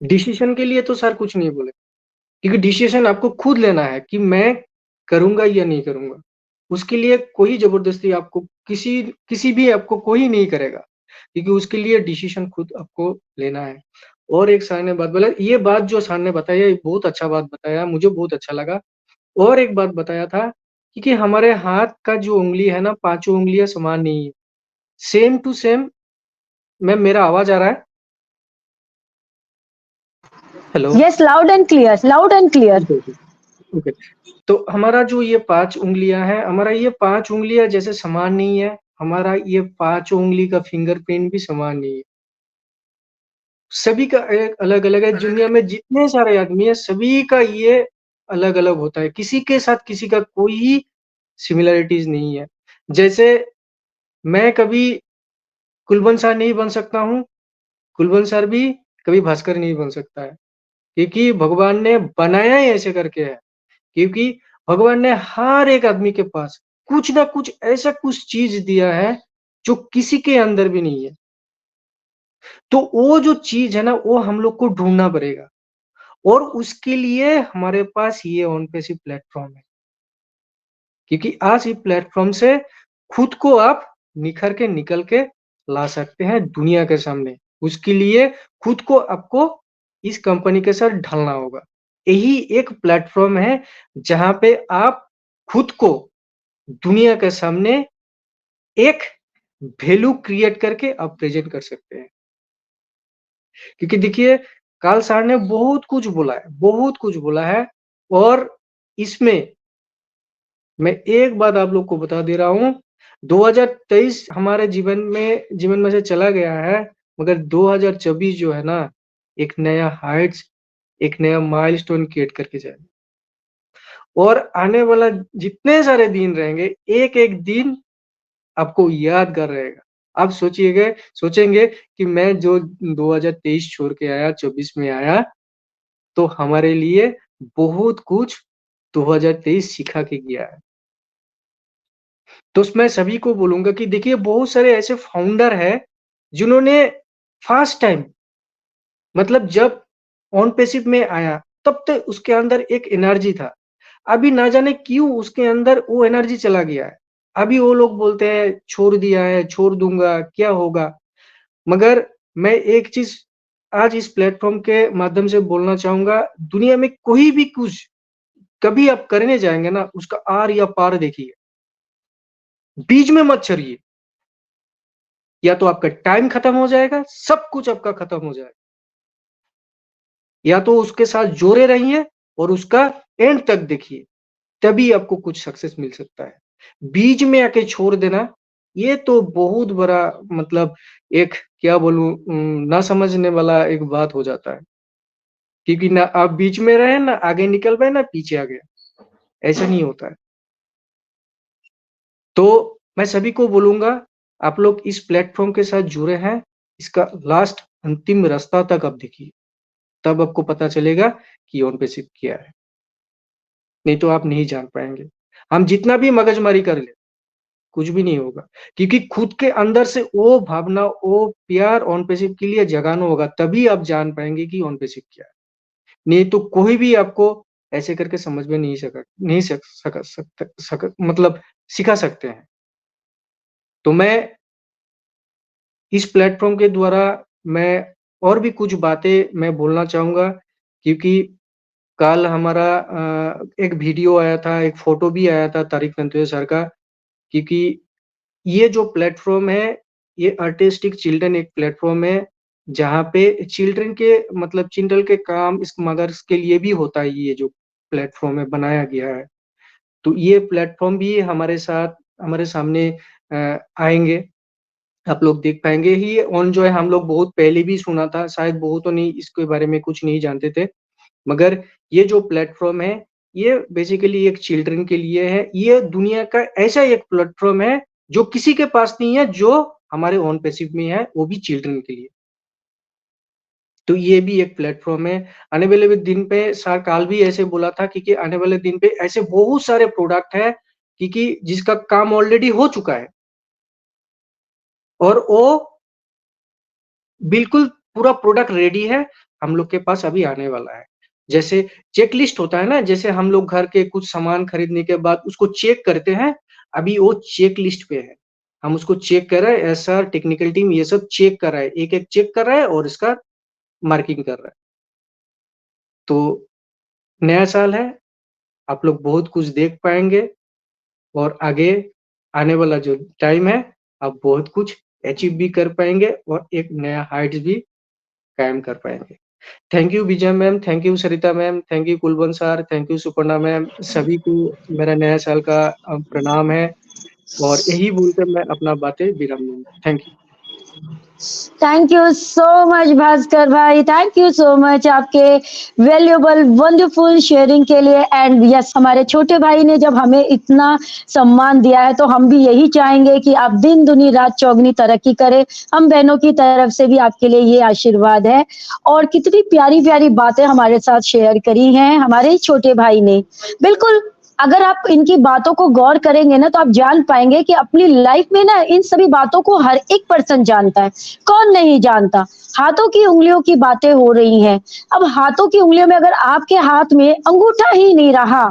F: डिसीजन के लिए तो सर कुछ नहीं बोले, क्योंकि डिसीजन आपको खुद लेना है कि मैं करूंगा या नहीं करूंगा। उसके लिए कोई जबरदस्ती आपको किसी भी आपको कोई नहीं करेगा, क्योंकि उसके लिए डिसीजन खुद आपको लेना है। और एक सर ने बात बोला, ये बात जो सर ने बताया ये बहुत अच्छा बात बताया, मुझे बहुत अच्छा लगा। और एक बात बताया था, क्योंकि हमारे हाथ का जो उंगली है ना, पांचों उंगलियां समान नहीं है, सेम टू सेम। मैम मेरा आवाज आ रहा है? Hello.
A: Yes, loud and clear, loud and clear.
F: Okay. तो हमारा जो ये 5 उँगलियाँ हैं, हमारा ये 5 उँगलियाँ जैसे समान नहीं है, हमारा ये 5 उँगली का फिंगरप्रिंट भी समान नहीं है। सभी का एक अलग-अलग है, दुनिया में जितने सारे आदमी हैं, सभी का ये अलग-अलग होता है। किसी के साथ किसी का कोई सिमिलैरिटीज़ नहीं है। जैसे मैं कभी कुलवंत सर नहीं बन सकता हूँ, कुलवंत सर भी कभी भास्कर नहीं बन सकता है। क्योंकि भगवान ने बनाया ही ऐसे करके है। क्योंकि भगवान ने हर एक आदमी के पास कुछ ना कुछ ऐसा कुछ चीज़ दिया है, जो किसी के अंदर भी नहीं है। तो वो जो चीज़ है ना, वो हम लोग को ढूँढना पड़ेगा और उसके लिए हमारे पास ये ओनपेसिव प्लेटफ़ॉर्म है। क्योंकि आज ये प्लेटफ़ॉर्म से खुद को आप निखर के निकल के ला सकते हैं दुनिया के सामने। उसके लिए खुद को आपको इस कंपनी के साथ ढलना होगा। यही एक प्लेटफ़ॉर्म है, जहाँ पे आप खुद को दुनिया के सामने एक वैल्यू क्रिएट करके आप प्रेज़ेंट कर सकते हैं। क्योंकि देखिए, कार्ल सर ने बहुत कुछ बोला है और इसमें मैं एक बात आप लोग को बता दे रहा हूँ, 2023 हमारे जीवन में से चला गया है, मगर 2024 जो है ना, एक नया हाइट्स, एक नया माइलस्टोन क्रिएट करके जाएगा। और आने वाला जितने सारे दिन रहेंगे, एक-एक दिन आपको यादगार रहेगा। आप सोचेंगे कि मैं जो 2023 छोड़ के आया, 24 में आया, तो हमारे लिए बहुत कुछ 2023 सिखा के गया है। तो मैं सभी को बोलूँगा कि देखिए, बहुत सारे ऐसे फाउंडर हैं, जिन्होंने फर्स्ट टाइम मतलब जब ऑन पैसिव में आया, तब तक उसके अंदर एक एनर्जी था। अभी ना जाने क्यों उसके अंदर वो एनर्जी चला गया है। अभी वो लोग बोलते हैं छोड़ दिया है, छोड़ दूँगा, क्या होगा? मगर मैं एक चीज़ आज इस प्लेटफ़ॉर्म के माध्यम से बोलना चाहूँगा, दुनिया में कोई भी कुछ कभी आप करने जाएँगे ना, उसका आर या पार देखिए। बीच में मत चढ़िए। या तो आपका टाइम खत्म हो जाएगा, सब कुछ आपका खत्म हो जाएगा। या तो उसके साथ जुड़े रहिए और उसका एंड तक देखिए, तभी आपको कुछ सक्सेस मिल सकता है। बीच में आके छोड़ देना, ये तो बहुत बड़ा मतलब एक क्या बोलूँ ना समझने वाला एक बात हो जाता है। क्योंकि ना आप बीच में रहे, ना आगे निकल पाए, ना पीछे आ गए। ऐसा नहीं होता है। तो मैं सभी को बोलूँगा, आप लोग इस प्लेटफ़ॉर्म के साथ जुड़े हैं, इसका लास्ट अंतिम रास्ता तक आप देखिए। तब आपको पता चलेगा कि ऑन पैसिव क्या है। नहीं तो आप नहीं जान पाएँगे। हम जितना भी मगजमारी कर लें, कुछ भी नहीं होगा। क्योंकि खुद के अंदर से वो भावना, वो प्यार ऑन पैसिव के लिए जगाना होगा, तभी आप जान पाएँगे कि ऑन पैसिव क्या है। नहीं तो कोई भी आपको ऐसे करके समझ में नहीं सक सक सकता सक मतलब सिखा सकते हैं। तो मैं इस प्लेटफ़ॉर्म के द्वारा मैं और भी कुछ बातें मैं बोलना चाहूँगा, क्योंकि कल हमारा एक वीडियो आया था, एक फ़ोटो भी आया था तारिक ननतुए सर का, क्योंकि ये जो प्लेटफ़ॉर्म है, ये आर्टिस्टिक चिल्ड्रन एक प्लेटफ़ॉर्म है, जहाँ पे चिल्ड्रन के मतलब चिल्ड्रन के काम इस मदर्स के लिए भी होता है, ये जो प्लेटफ़ॉर्म है, बनाया गया है। तो ये प्लेटफ़ॉर्म भी हमारे सामने आएँगे। आप लोग देख पाएँगे ही ऑन जो है हम लोग बहुत पहले भी सुना था, शायद बहुतों ने इसके बारे में कुछ नहीं जानते थे। मगर ये जो प्लेटफ़ॉर्म है, ये बेसिकली एक चिल्ड्रन के लिए है। ये दुनिया का ऐसा एक प्लेटफ़ॉर्म है, जो किसी के पास नहीं है, जो हमारे ओन पैसिव में है, वो भी चिल्ड्रन के लिए। तो ये भी एक प्लेटफ़ॉर्म है। आने वाले दिन पे सर काल भी ऐसे बोला था कि आने वाले दिन पे ऐसे बहुत सारे प्रोडक्ट हैं, क्योंकि जिसका काम ऑलरेडी हो चुका है। और वो बिल्कुल पूरा प्रोडक्ट रेडी है, हम लोग के पास अभी आने वाला है। जैसे चेकलिस्ट होता है ना, जैसे हम लोग घर के कुछ सामान खरीदने के बाद उसको चेक करते हैं, अभी वो चेकलिस्ट पे है। हम उसको चेक कर रहे हैं, ऐसा टेक्निकल टीम ये सब चेक कर रहा है, एक-एक चेक कर रहा है और इसका मार्किंग कर रहा है। तो नया साल है, आप लोग बहुत कुछ देख पाएँगे और आगे आने वाला जो टाइम है, आप बहुत कुछ अचीव भी कर पाएँगे और एक नया हाइट्स भी कायम कर पाएँगे। Thank you Vijay ma'am, thank you Sarita ma'am, thank you Kulwant sir, thank you Suparna ma'am, सभी को मेरा नया साल का प्रणाम है और यही बोलकर मैं अपना बातें विराम दूंगा। Thank you.
A: Thank you so much Bhaskar भाई, थैंक यू सो मच आपके वैल्यूएबल वंडरफुल शेयरिंग के लिए। एंड यस, हमारे छोटे भाई ने जब हमें इतना सम्मान दिया है तो हम भी यही चाहेंगे कि आप दिन दुनी रात चौगनी तरक्की करें। हम बहनों की तरफ से भी आपके लिए ये आशीर्वाद है। और कितनी प्यारी प्यारी बातें हमारे साथ शेयर करी हैं हमारे ही छोटे भाई ने। बिल्कुल, अगर आप इनकी बातों को गौर करेंगे ना तो आप जान पाएंगे कि अपनी लाइफ में ना इन सभी बातों को हर एक पर्सन जानता है। कौन नहीं जानता? हाथों की उंगलियों की बातें हो रही हैं। अब हाथों की उंगलियों में अगर आपके हाथ में अंगूठा ही नहीं रहा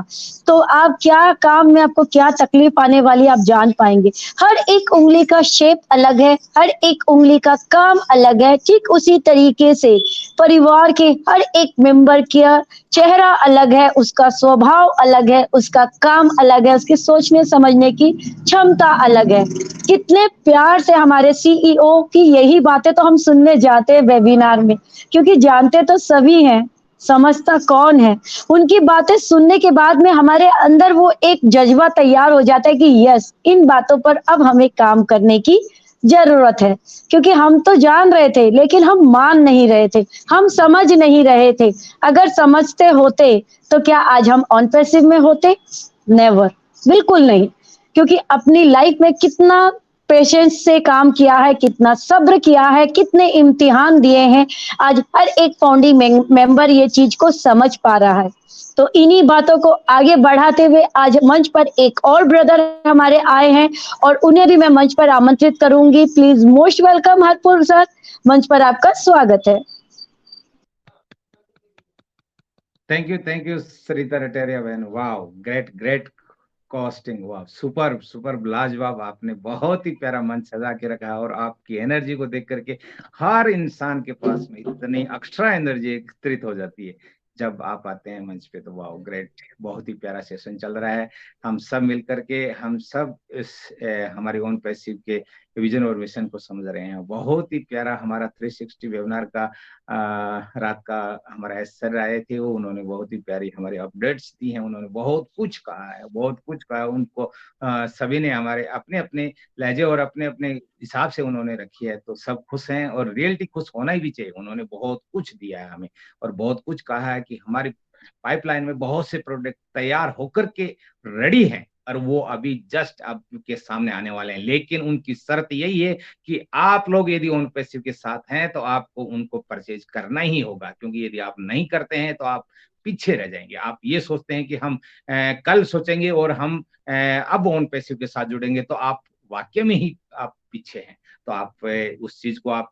A: तो आप क्या काम में आपको क्या तकलीफ आने वाली आप जान पाएंगे। हर एक उंगली का शेप अलग है, हर एक उंगली का काम अलग है। ठीक उसी तरीके से परिवार के हर एक मेंबर का चेहरा अलग है, उसका स्वभाव अलग है, उसका काम अलग है, उसके सोचने समझने की क्षमता अलग है। कितने प्यार से हमारे सीईओ की यही बातें तो हम सुनने जाते हैं वेबिनार में, क्योंकि जानते तो सभी हैं, समझता कौन है। उनकी बातें सुनने के बाद में हमारे अंदर वो एक जज्बा तैयार हो जाता है कि यस, इन बातों पर अब हमें काम करने की जरूरत है। क्योंकि हम तो जान रहे थे लेकिन हम मान नहीं रहे थे, हम समझ नहीं रहे थे। अगर समझते होते तो क्या आज हम ऑन पैसिव में होते? नेवर, बिल्कुल नहीं। क्योंकि अपनी लाइफ में कितना पेशेंस से काम किया है, कितना सब्र किया है, कितने इम्तिहान दिए हैं, आज हर एक फाउंडिंग मेंबर ये चीज को समझ पा रहा है। तो इन्हीं बातों को आगे बढ़ाते हुए आज मंच पर एक और ब्रदर हमारे आए हैं और उन्हें भी मैं मंच पर आमंत्रित करूंगी। Please most welcome Harpur sir, मंच पर आपका स्वागत है।
G: थैंक यू सरिता रटेरिया बहन। वाओ, ग्रेट ग्रेट कॉस्टिंग, वाह, सुपर सुपर लाजवाब। आपने बहुत ही प्यारा मंच सजा के रखा है और आपकी एनर्जी को देख करके हर इंसान के पास में इतनी एक्स्ट्रा एनर्जी एकत्रित हो जाती है जब आप आते हैं मंच पे। तो वाह, ग्रेट, बहुत ही प्यारा सेशन चल रहा है। हम सब मिलकर के हम सब इस हमारे ओन पैसिव के विजन और मिशन को समझ रहे हैं। बहुत ही प्यारा हमारा 360 वेबिनार का रात का हमारा सर आए थे, वो उन्होंने बहुत ही प्यारी हमारे अपडेट्स दी हैं। उन्होंने बहुत कुछ कहा है, बहुत कुछ कहा है। उनको सभी ने हमारे अपने अपने लहजे और अपने अपने हिसाब से उन्होंने रखी है, तो सब खुश हैं और रियलिटी खुश होना ही भी चाहिए। उन्होंने बहुत कुछ दिया है हमें और बहुत कुछ कहा है कि हमारी पाइपलाइन में बहुत से प्रोडक्ट तैयार होकर के रेडी हैं और वो अभी जस्ट आपके सामने आने वाले हैं। लेकिन उनकी शर्त यही है कि आप लोग यदि ओन पैसिव के साथ हैं तो आपको उनको परचेज करना ही होगा, क्योंकि यदि आप नहीं करते हैं तो आप पीछे रह जाएंगे। आप ये सोचते हैं कि हम कल सोचेंगे और हम अब ओन पैसिव के साथ जुड़ेंगे, तो आप वाकई में ही आप पीछे हैं। तो आप उस चीज को आप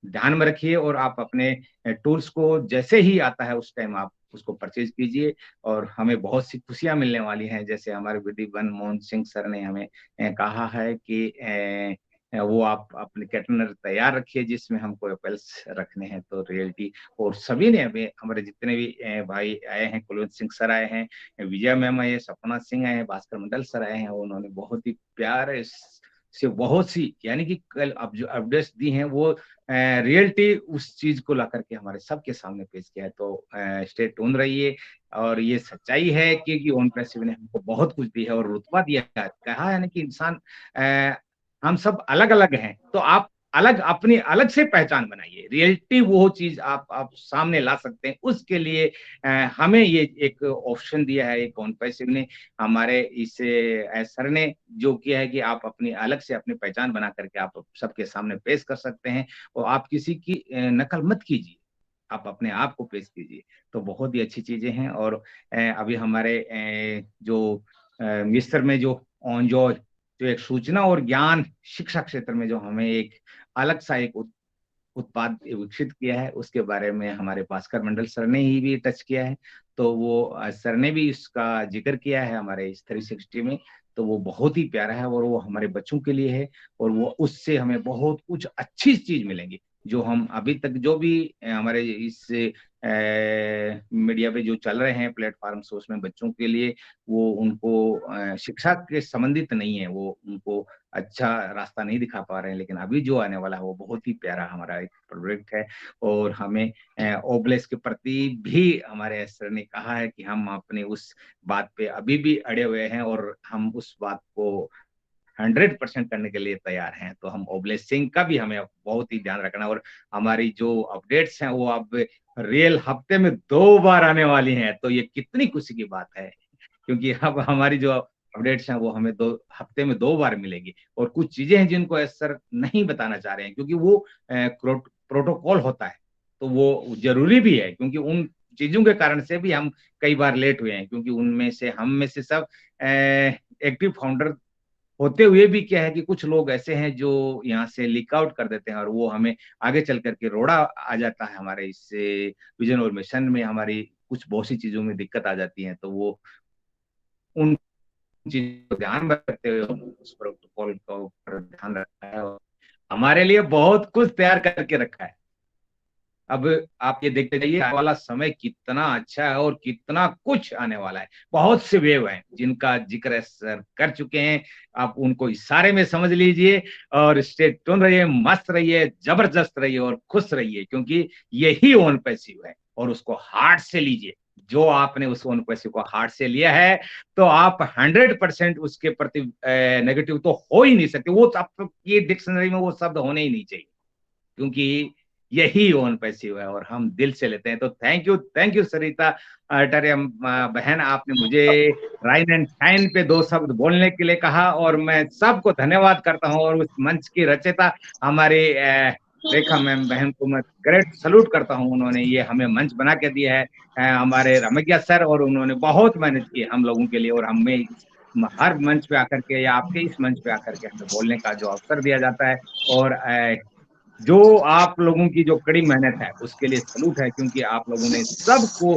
G: ध्यान में रखिए और आप अपने टूल्स को जैसे ही आता है उस टाइम आप उसको परचेज कीजिए और हमें बहुत सी खुशियां मिलने वाली हैं। जैसे हमारे विधिवन मोहन सिंह सर ने हमें कहा है कि वो आप अपने कंटेनर तैयार रखिए जिसमें हमको एप्पल्स रखने हैं। तो रियलिटी और सभी ने हमें, हमारे जितने भी भाई आए हैं, कुलवंत सिंह सर आए हैं, विजय मैम आए, सपना सिंह आए हैं, भास्कर मंडल सर आए हैं, उन्होंने बहुत ही प्यार से बहुत सी यानी कि कल अब जो अपडेट्स दी हैं वो रियलिटी उस चीज को ला करके हमारे सबके सामने पेश किया है। तो स्टे ट्यून रहिए और ये सच्चाई है कि ओन पैसिव ने हमको बहुत कुछ दिया है और रुतबा दिया है। कहा है ना कि इंसान हम सब अलग अलग हैं, तो आप अलग अपनी अलग से पहचान बनाइए। रियलिटी वो चीज आप सामने ला सकते हैं, उसके लिए हमें ये एक ऑप्शन दिया है एक ओन पैसिव ने, हमारे इस सर ने जो किया है कि आप अपनी अलग से अपनी पहचान बना करके आप सबके सामने पेश कर सकते हैं और आप किसी की नकल मत कीजिए, आप अपने आप को पेश कीजिए। तो बहुत ही अच्छी चीजें हैं। और अभी हमारे जो मिस्र में जो ऑन जो एक सूचना और ज्ञान शिक्षा क्षेत्र में जो हमें एक अलग सा एक उत्पाद विकसित किया है, उसके बारे में हमारे भास्कर मंडल सर ने ही भी टच किया है। तो वो सर ने भी इसका जिक्र किया है हमारे इस 360 में। तो वो बहुत ही प्यारा है और वो हमारे बच्चों के लिए है और वो उससे हमें बहुत कुछ अच्छी चीज मिलेंगी। जो हम अभी तक जो भी हमारे इस मीडिया पे जो चल रहे हैं प्लेटफॉर्म उसमें बच्चों के लिए वो उनको शिक्षा के संबंधित नहीं है, वो उनको अच्छा रास्ता नहीं दिखा पा रहे हैं। लेकिन अभी जो आने वाला है वो बहुत ही प्यारा हमारा एक प्रोजेक्ट है और हमें ओबलेस के प्रति भी हमारे सर ने कहा है कि हम अपने उस बात पे अभी भी अड़े हुए हैं और हम उस बात को 100% करने के लिए तैयार हैं। तो हम ओबलेस सिंह का भी हमें बहुत ही ध्यान रखना और हमारी जो अपडेट्स हैं वो अब रियल हफ्ते में 2 बार आने वाली हैं। तो ये कितनी खुशी की बात है, क्योंकि अब हमारी जो अपडेट्स हैं वो हमें 2 हफ्ते में 2 बार मिलेगी। और कुछ चीजें हैं जिनको सर नहीं बताना चाह रहे हैं, क्योंकि वो प्रोटोकॉल होता है, तो वो जरूरी भी है, क्योंकि उन चीजों के कारण से भी हम कई बार लेट हुए हैं, क्योंकि उनमें से हम में से सब एक्टिव फाउंडर होते हुए भी क्या है कि कुछ लोग ऐसे हैं जो यहाँ से लीक आउट कर देते हैं और वो हमें आगे चल करके रोड़ा आ जाता है। हमारे इससे विजन और मिशन में हमारी कुछ बहुत सी चीजों में दिक्कत आ जाती है, तो वो उन चीजों को ध्यान रखते हुए उस प्रोटोकॉल का ऊपर ध्यान रखा है और हमारे लिए बहुत कुछ तैयार करके रखा है। अब आप ये देखते जाइए आने वाला समय कितना अच्छा है और कितना कुछ आने वाला है। बहुत से वेव हैं जिनका जिक्र सर कर चुके हैं, आप उनको इशारे में समझ लीजिए और स्टे ट्यून रहिए, मस्त रहिए, जबरदस्त रहिए और खुश रहिए, क्योंकि यही ओन पैसिव है और उसको हार्ट से लीजिए। जो आपने उस ओन पैसिव को हार्ट से लिया है तो आप 100% उसके प्रति नेगेटिव तो हो ही नहीं सकते। वो ये डिक्शनरी में वो शब्द होने ही नहीं चाहिए, क्योंकि यही ओन पैसिव है और हम दिल से लेते हैं। तो थैंक यू सरिता अटारिया बहन, आपने मुझे राइज एंड शाइन पे 2 शब्द बोलने के लिए कहा और मैं सबको धन्यवाद करता हूं। और उस मंच की रचयिता हमारे रेखा मैम बहन को मैं ग्रेट सल्यूट करता हूं, उन्होंने ये हमें मंच बना के दिया है। हमारे रमैया सर, और उन्होंने बहुत मेहनत की हम लोगों के लिए और हमें हर मंच पे आकर के या आपके इस मंच पे आकर के हमें बोलने का जो अवसर दिया जाता है। और जो आप लोगों की जो कड़ी मेहनत है उसके लिए सलूट है, क्योंकि आप लोगों ने सबको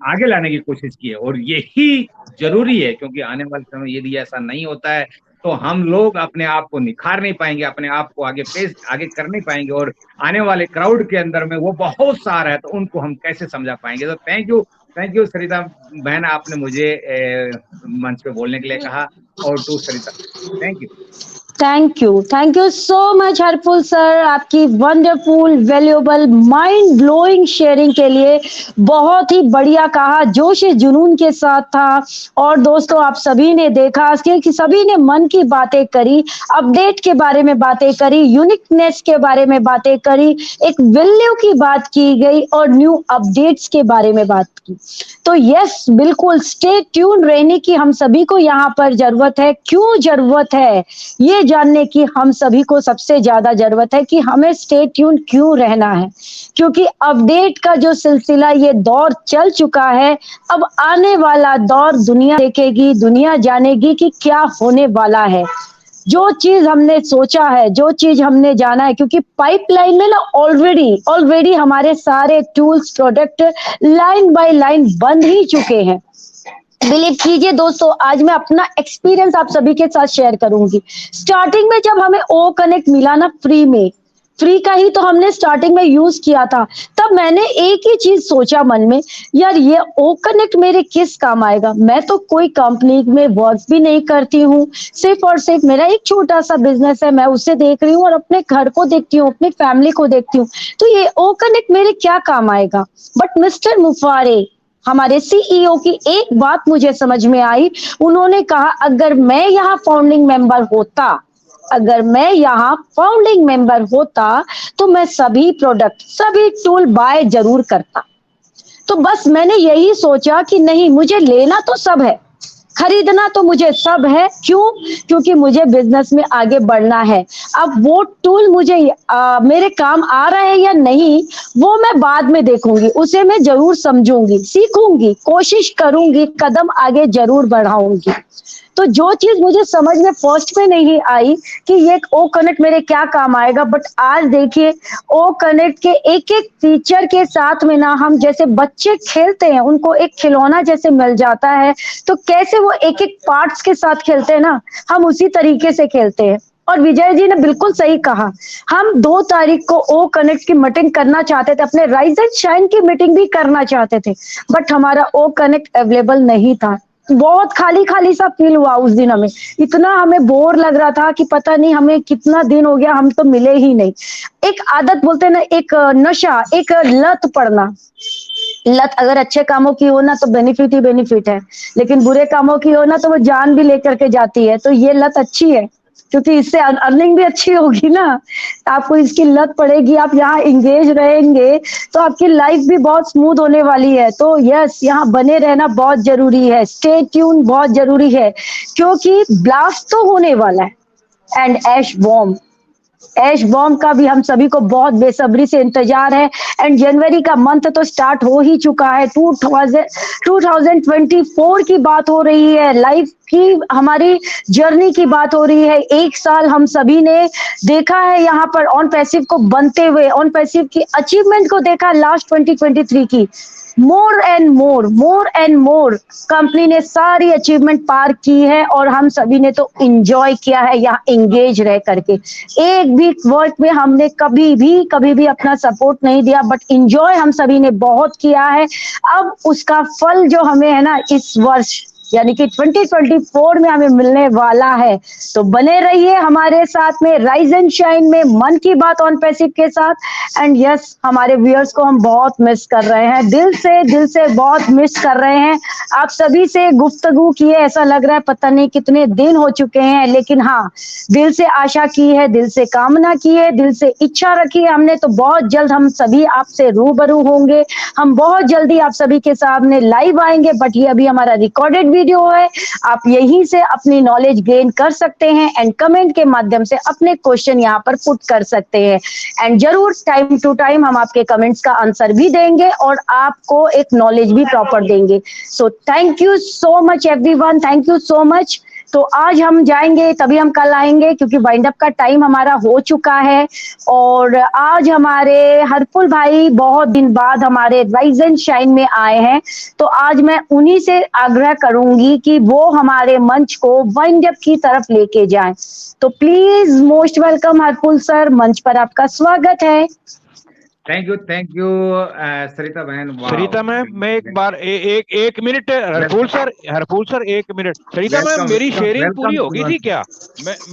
G: आगे लाने की कोशिश की है और यही जरूरी है, क्योंकि आने वाले समय यदि ऐसा नहीं होता है तो हम लोग अपने आप को निखार नहीं पाएंगे, अपने आप को आगे कर नहीं पाएंगे और आने वाले क्राउड के अंदर में वो बहुत सारा है, तो उनको हम कैसे समझा पाएंगे। तो थैंक यू सरिता बहन, आपने मुझे मंच पे बोलने के लिए कहा। और to Sarita, thank
A: you so much Harphool sir, आपकी wonderful valuable mind blowing sharing के लिए। बहुत ही बढ़िया कहा, जोश जुनून के साथ था। और दोस्तों आप सभी ने देखा कि सभी ने मन की बातें करी, अपडेट के बारे में बातें करी, यूनिकनेस के बारे में बातें करी, एक वैल्यू की बात की गई और न्यू अपडेट्स के बारे में बात की। तो यस, बिल्कुल स्टे ट्यून रहने की हम सभी को यहाँ पर जरूरत है। क्यों जरूरत है ये जानने की हम सभी को सबसे ज्यादा जरूरत है कि हमें स्टे ट्यून क्यों रहना है, क्योंकि अपडेट का जो सिलसिला ये दौर चल चुका है। अब आने वाला दौर दुनिया देखेगी, दुनिया जानेगी कि क्या होने वाला है। जो चीज हमने सोचा है, जो चीज हमने जाना है, क्योंकि पाइपलाइन में ना ऑलरेडी हमारे सारे tools product line by line बन ही चुके हैं। बिलीव कीजिए दोस्तों, आज मैं अपना एक्सपीरियंस आप सभी के साथ शेयर करूंगी। स्टार्टिंग में जब हमें ओ कनेक्ट मिला ना फ्री का ही तो हमने स्टार्टिंग में यूज किया था, तब मैंने एक ही चीज सोचा मन में, यार ये ओ कनेक्ट मेरे किस काम आएगा। मैं तो कोई कंपनी में वर्क भी नहीं करती हूँ, सिर्फ और सिर्फ मेरा एक छोटा सा बिजनेस है, मैं उसे देख रही हूँ और अपने घर को देखती हूँ, अपनी फैमिली को देखती हूँ, तो ये ओ कनेक्ट मेरे क्या काम आएगा। बट मिस्टर मुफारे, हमारे सीईओ की एक बात मुझे समझ में आई। उन्होंने कहा अगर मैं यहाँ फाउंडिंग मेंबर होता तो मैं सभी प्रोडक्ट, सभी टूल बाय जरूर करता। तो बस मैंने यही सोचा कि नहीं, मुझे लेना तो सब है, खरीदना तो मुझे सब है। क्यों? क्योंकि मुझे बिजनेस में आगे बढ़ना है। अब वो टूल मुझे मेरे काम आ रहा है या नहीं, वो मैं बाद में देखूंगी, उसे मैं जरूर समझूंगी, सीखूंगी, कोशिश करूंगी, कदम आगे जरूर बढ़ाऊंगी। तो जो चीज मुझे समझ में फर्स्ट में नहीं आई कि ये ओ कनेक्ट मेरे क्या काम आएगा, बट आज देखिए ओ कनेक्ट के एक एक फीचर के साथ में ना, हम जैसे बच्चे खेलते हैं, उनको एक खिलौना जैसे मिल जाता है, तो कैसे वो एक एक पार्ट्स के साथ खेलते हैं ना, हम उसी तरीके से खेलते हैं। और विजय जी ने बिल्कुल सही कहा, हम 2 तारीख को ओ कनेक्ट की मीटिंग करना चाहते थे, अपने राइज एंड शाइन की मीटिंग भी करना चाहते थे, बट हमारा ओ कनेक्ट अवेलेबल नहीं था। बहुत खाली-खाली सा फील हुआ उस दिन हमें, इतना हमें बोर लग रहा था कि पता नहीं हमें कितना दिन हो गया, हम तो मिले ही नहीं। एक आदत बोलते हैं ना, एक नशा, एक लत पड़ना, लत अगर अच्छे कामों की हो ना तो बेनिफिट ही बेनिफिट है, लेकिन बुरे कामों की हो ना तो वो जान भी लेकर के जाती है। तो ये लत अच्छी है क्योंकि इससे अर्निंग भी अच्छी होगी ना, आपको इसकी लत पड़ेगी, आप यहाँ एंगेज रहेंगे तो आपकी लाइफ भी बहुत स्मूथ होने वाली है। तो यस, यहाँ बने रहना बहुत जरूरी है, स्टे ट्यून बहुत जरूरी है, क्योंकि ब्लास्ट तो होने वाला है and ash bomb, ash bomb का भी हम सभी को बहुत बेसब्री से इंतजार है। एंड जनवरी का मंथ तो स्टार्ट हो ही चुका है, 2024 की बात हो रही है, लाइफ की हमारी जर्नी की बात हो रही है। एक साल हम सभी ने देखा है यहाँ पर ऑन पैसिव को बनते हुए, ऑन पैसिव की अचीवमेंट को देखा लास्ट 2023 की। मोर एंड मोर कंपनी ने सारी अचीवमेंट पार की है और हम सभी ने तो एंजॉय किया है यहाँ एंगेज रह करके। एक भी वर्क में हमने कभी भी अपना सपोर्ट नहीं दिया, बट एंजॉय हम सभी ने बहुत किया है। अब उसका फल जो हमें है ना इस वर्ष यानी कि 2024 में हमें मिलने वाला है। तो बने रहिए हमारे साथ में राइज एंड शाइन में, मन की बात ऑन पैसिव के साथ। एंड यस, हमारे व्यूअर्स को हम बहुत मिस कर रहे हैं, दिल से बहुत मिस कर रहे हैं। आप सभी से गुफ्तगू किए ऐसा लग रहा है पता नहीं कितने दिन हो चुके हैं, लेकिन हाँ, दिल से आशा की है, दिल से कामना की है, दिल से इच्छा रखी है हमने, तो बहुत जल्द हम सभी आपसे रूबरू होंगे। हम बहुत जल्दी आप सभी के सामने लाइव आएंगे, बट ये अभी हमारा रिकॉर्डेड वीडियो है, आप यहीं से अपनी नॉलेज गेन कर सकते हैं एंड कमेंट के माध्यम से अपने क्वेश्चन यहाँ पर पुट कर सकते हैं। एंड जरूर टाइम टू टाइम हम आपके कमेंट्स का आंसर भी देंगे और आपको एक नॉलेज भी प्रॉपर देंगे। So thank you so much everyone, thank you so much. तो आज हम जाएंगे, तभी हम कल आएंगे क्योंकि वाइंड अप का टाइम हमारा हो चुका है। और आज हमारे हरफुल भाई बहुत दिन बाद हमारे राइज एंड शाइन में आए हैं, तो आज मैं उन्हीं से आग्रह करूंगी कि वो हमारे मंच को वाइंड अप की तरफ लेके जाएं। तो प्लीज मोस्ट वेलकम हरफुल सर, मंच पर आपका स्वागत है।
G: थैंक यू सरिता बहन।
C: सरिता मैम, मैं एक बार एक मिनट, हरफूल सर एक मिनट। सरिता मैम, मेरी शेयरिंग पूरी होगी थी क्या?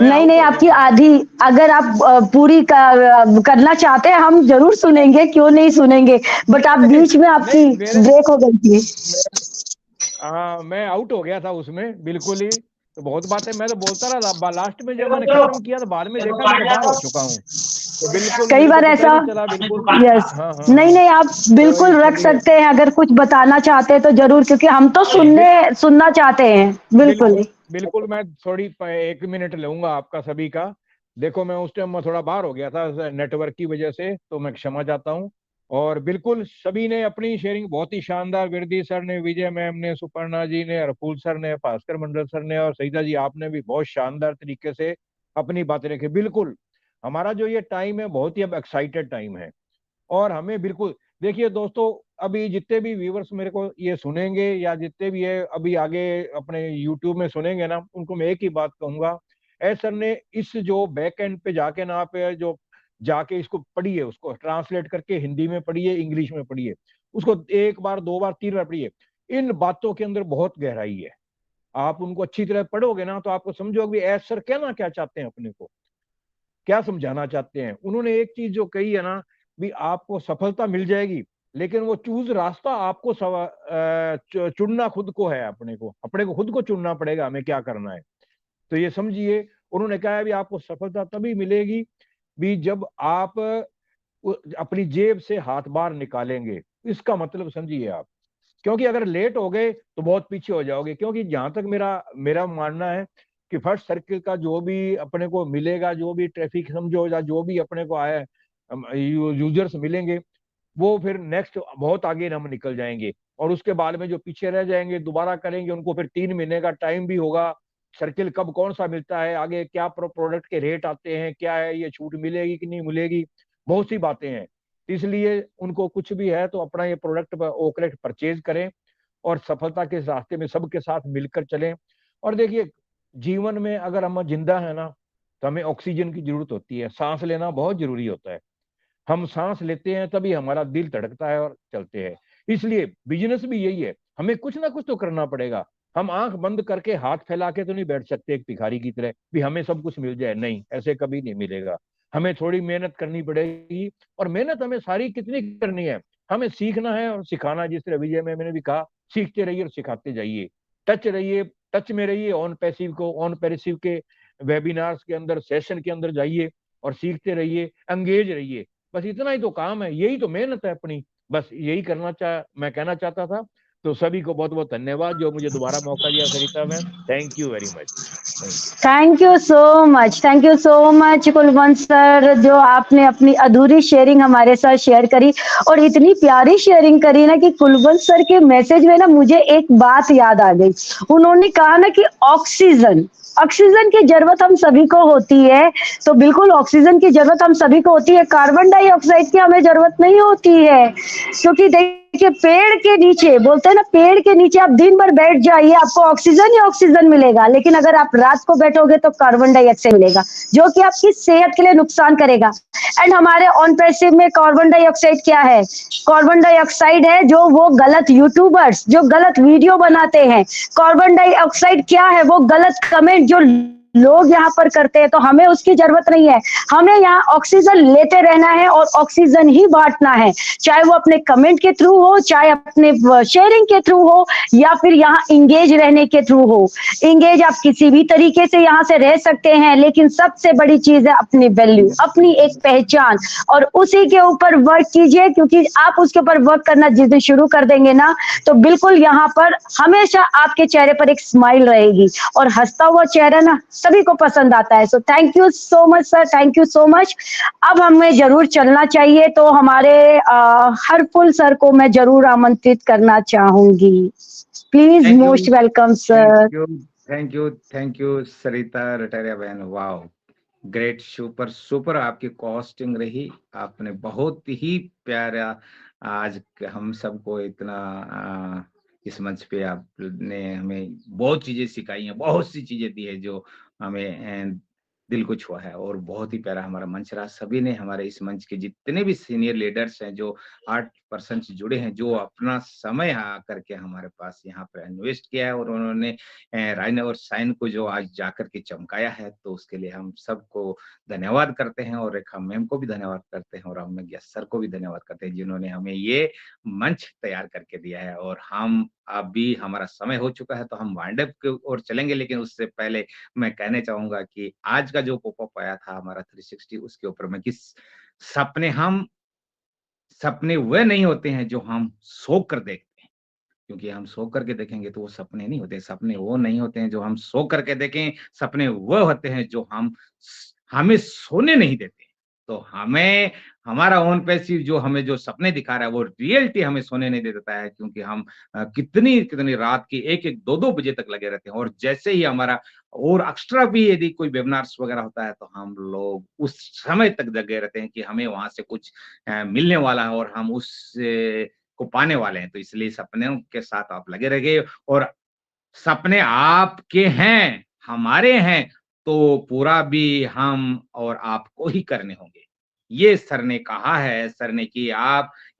A: नहीं, आपकी आधी, अगर आप पूरी करना चाहते हैं हम जरूर सुनेंगे, क्यों नहीं सुनेंगे, बट आप बीच में आपकी ब्रेक हो गई थी।
C: हाँ, मैं आउट हो गया था उसमें बिल्कुल ही, तो बहुत बातें मैं तो बोलता रहा, लास्ट में जब मैंने खत्म किया तो बाद में देखा मैं तो बाहर हो चुका हूँ। तो बिल्कुल
A: कई बार ऐसा,
C: बिल्कुल
A: यस,
C: हाँ,
A: नहीं आप बिल्कुल रख सकते हैं, अगर कुछ बताना चाहते हैं तो जरूर, क्योंकि हम तो सुनना चाहते हैं। बिल्कुल
C: मैं थोड़ी 1 मिनट लूंगा आपका सभी का। देखो, मैं उस टाइम थोड़ा बाहर हो गया था नेटवर्क की वजह से, तो मैं क्षमा चाहता हूँ। और बिल्कुल सभी ने अपनी शेयरिंग बहुत ही शानदार, विरदी सर ने, विजय मैम ने, सुपर्णा जी ने, हरफूल सर ने, भास्कर मंडल सर ने और सईदा जी आपने भी बहुत शानदार तरीके से अपनी बातें रखी। बिल्कुल हमारा जो ये टाइम है बहुत ही अब एक्साइटेड टाइम है, और हमें बिल्कुल, देखिए दोस्तों, अभी जितने भी व्यूवर्स मेरे को ये सुनेंगे या जितने भी ये अभी आगे अपने यूट्यूब में सुनेंगे ना, उनको मैं एक ही बात कहूंगा, सर ने इस जो बैक एंड पे जाके ना आप जो जाके इसको पढ़िए, उसको ट्रांसलेट करके हिंदी में पढ़िए, इंग्लिश में पढ़िए, उसको 1 बार 2 बार 3 बार पढ़िए। इन बातों के अंदर बहुत गहराई है, आप उनको अच्छी तरह पढ़ोगे ना तो आपको समझोगे सर कहना क्या चाहते हैं, अपने को क्या समझाना चाहते हैं। उन्होंने एक चीज जो कही है ना, भी आपको सफलता मिल जाएगी, लेकिन वो चूज रास्ता आपको चुनना खुद को है, अपने को खुद को चुनना पड़ेगा हमें क्या करना है। तो ये समझिए, उन्होंने कहा है भी आपको सफलता तभी मिलेगी भी जब आप अपनी जेब से हाथ बाहर निकालेंगे। इसका मतलब समझिए आप, क्योंकि अगर लेट हो गए तो बहुत पीछे हो जाओगे। क्योंकि जहां तक मेरा मानना है कि फर्स्ट सर्किल का जो भी अपने को मिलेगा, जो भी ट्रैफिक समझो या जो भी अपने को आया यूजर्स मिलेंगे, वो फिर नेक्स्ट बहुत आगे हम निकल जाएंगे, और उसके बाद में जो पीछे रह जाएंगे दोबारा करेंगे उनको, फिर 3 महीने का टाइम भी होगा, सर्किल कब कौन सा मिलता है, आगे क्या प्रोडक्ट के रेट आते हैं, क्या है, ये छूट मिलेगी कि नहीं मिलेगी, बहुत सी बातें हैं। इसलिए उनको कुछ भी है तो अपना ये प्रोडक्ट ओकरेट परचेज करें और सफलता के रास्ते में सबके साथ मिलकर चलें। और देखिए, जीवन में अगर हम जिंदा है ना, तो हमें ऑक्सीजन की जरूरत होती है। सांस लेना बहुत जरूरी होता है। हम सांस लेते हैं तभी हमारा दिल धड़कता है और चलते हैं। इसलिए बिजनेस भी यही है, हमें कुछ ना कुछ तो करना पड़ेगा। हम आंख बंद करके हाथ फैला के तो नहीं बैठ सकते एक भिखारी की तरह भी हमें सब कुछ मिल जाए, नहीं, ऐसे कभी नहीं मिलेगा। हमें थोड़ी मेहनत करनी पड़ेगी, और मेहनत हमें सारी कितनी करनी है, हमें सीखना है और सिखाना। जिस तरह विजय में मैंने भी कहा, सीखते रहिए और सिखाते जाइए, टच रहिए, टच में रहिए। ऑन पैसिव को ऑन पैसिव के वेबिनार्स के अंदर, सेशन के अंदर जाइए और सीखते रहिए, एंगेज रहिए। बस इतना ही तो काम है, यही तो मेहनत है अपनी। बस यही मैं कहना चाहता था। तो सभी को बहुत बहुत धन्यवाद जो मुझे दोबारा मौका दिया Sarita ma'am. Thank you very much.
A: Thank you so much, thank you so much Kulwant sir, जो आपने अपनी अधूरी शेयरिंग हमारे साथ शेयर करी, और इतनी प्यारी शेयरिंग करी ना कि कुलवंत सर के मैसेज में ना मुझे एक बात याद आ गई। उन्होंने कहा ना कि ऑक्सीजन की जरूरत हम सभी को होती है, तो बिल्कुल ऑक्सीजन की जरूरत हम सभी को होती है, कार्बन डाइऑक्साइड की हमें जरूरत नहीं होती है। क्योंकि देखिए, पेड़ के नीचे, बोलते हैं ना, पेड़ के नीचे आप दिन भर बैठ जाइए, आपको ऑक्सीजन ही ऑक्सीजन मिलेगा, लेकिन अगर आप रात को बैठोगे तो कार्बन डाइऑक्साइड मिलेगा, जो कि आपकी सेहत के लिए नुकसान करेगा। एंड हमारे ऑन पैसिव में कार्बन डाइऑक्साइड क्या है? कार्बन डाइऑक्साइड है जो वो गलत यूट्यूबर्स जो गलत वीडियो बनाते हैं। कार्बन डाइऑक्साइड क्या है? वो गलत कमेंट जो लोग यहाँ पर करते हैं। तो हमें उसकी जरूरत नहीं है, हमें यहाँ ऑक्सीजन लेते रहना है और ऑक्सीजन ही बांटना है, चाहे वो अपने कमेंट के थ्रू हो, चाहे अपने शेयरिंग के थ्रू हो, या फिर यहाँ इंगेज रहने के थ्रू हो। इंगेज आप किसी भी तरीके से यहाँ से रह सकते हैं, लेकिन सबसे बड़ी चीज है अपनी वैल्यू, अपनी एक पहचान, और उसी के ऊपर वर्क कीजिए। क्योंकि आप उसके ऊपर वर्क करना जिस दिन शुरू कर देंगे ना, तो बिल्कुल यहाँ पर हमेशा आपके चेहरे पर एक स्माइल रहेगी, और हंसता हुआ चेहरा ना सभी को पसंद आता है। So thank you so much sir, thank you so much. अब हमें जरूर चलना चाहिए, तो हमारे हरफुल सर को मैं जरूर आमंत्रित करना चाहूंगी। Please, most welcome sir.
G: Thank you Sarita Rateria बहन। वाओ, ग्रेट, सुपर सुपर आपकी कॉस्टिंग रही। आपने बहुत ही प्यारा आज हम सबको इतना इस मंच पे आपने हमें बहुत चीजें सिखाई हैं, बहुत सी चीजें दी है जो हमें दिल को छुआ है, और बहुत ही प्यारा हमारा मंच रहा। सभी ने, हमारे इस मंच के जितने भी सीनियर लीडर्स हैं जो 8% से जुड़े हैं, जो अपना समय आकर के हमारे पास यहाँ पर इन्वेस्ट किया है, और उन्होंने राइन और साइन को जो आज जाकर के चमकाया है, तो उसके लिए हम सबको धन्यवाद करते हैं, और रेखा मैम को भी धन्यवाद करते हैं, और हम सर को भी धन्यवाद करते हैं जिन्होंने हमें ये मंच तैयार करके दिया है। और हम अभी, हमारा समय हो चुका है, तो हम वाइंड अप की ओर चलेंगे, लेकिन उससे पहले मैं कहना चाहूंगा कि आज का जो पॉपअप आया था हमारा 360, उसके ऊपर में कि सपने वे नहीं होते हैं जो हम सोच कर देखते हैं, क्योंकि हम सो करके देखेंगे तो वो सपने नहीं होते। सपने वो नहीं होते हैं जो हम सो करके देखें, सपने वो होते हैं जो हमें सोने नहीं देते। तो हमें, हमारा ओन पैसिव जो हमें जो सपने दिखा रहा है, वो रियलिटी हमें सोने नहीं दे देता है, क्योंकि हम कितनी रात की 1-1, 2-2 बजे तक लगे रहते हैं। और जैसे ही हमारा और एक्स्ट्रा भी यदि कोई वेबिनार्स वगैरह होता है, तो हम लोग उस समय तक जगे रहते हैं कि हमें वहां से कुछ मिलने वाला है, और हम उस को पाने वाले हैं। तो इसलिए सपनों के साथ आप लगे रहिए, और सपने आपके हैं, हमारे हैं, तो पूरा भी हम और आपको ही करने होंगे। ये सर ने कहा है, सर ने कि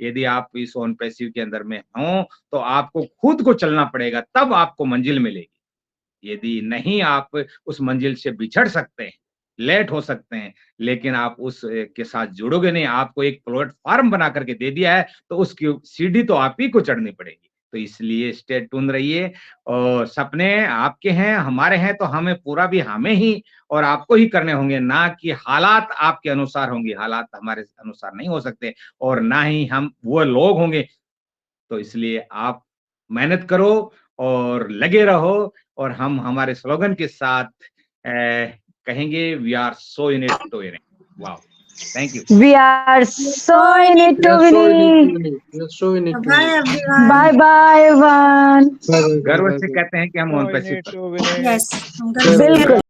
G: यदि आप इस ऑन पैसिव के अंदर में हो, तो आपको खुद को चलना पड़ेगा, तब आपको मंजिल मिलेगी। यदि नहीं, आप उस मंजिल से बिछड़ सकते हैं, लेट हो सकते हैं, लेकिन आप उस के साथ जुड़ोगे नहीं। आपको एक प्लेटफॉर्म बना करके दे दिया है, तो उसकी सीढ़ी तो आप ही को चढ़नी पड़ेगी। तो इसलिए स्टे ट्यून रहिए, और सपने आपके हैं, हमारे हैं, तो हमें पूरा भी हमें ही और आपको ही करने होंगे, ना कि हालात आपके अनुसार होंगे। हालात हमारे अनुसार नहीं हो सकते, और ना ही हम वो लोग होंगे। तो इसलिए आप मेहनत करो और लगे रहो, और हम हमारे स्लोगन के साथ कहेंगे, we are so in it to win. Wow, thank you.
A: We are so in it to win.
D: Bye everyone.
A: Bye bye everyone.
G: गर्व से कहते हैं कि हम ऑन पैसिव।
D: Yes, हम गर्व से
A: बिल्कुल।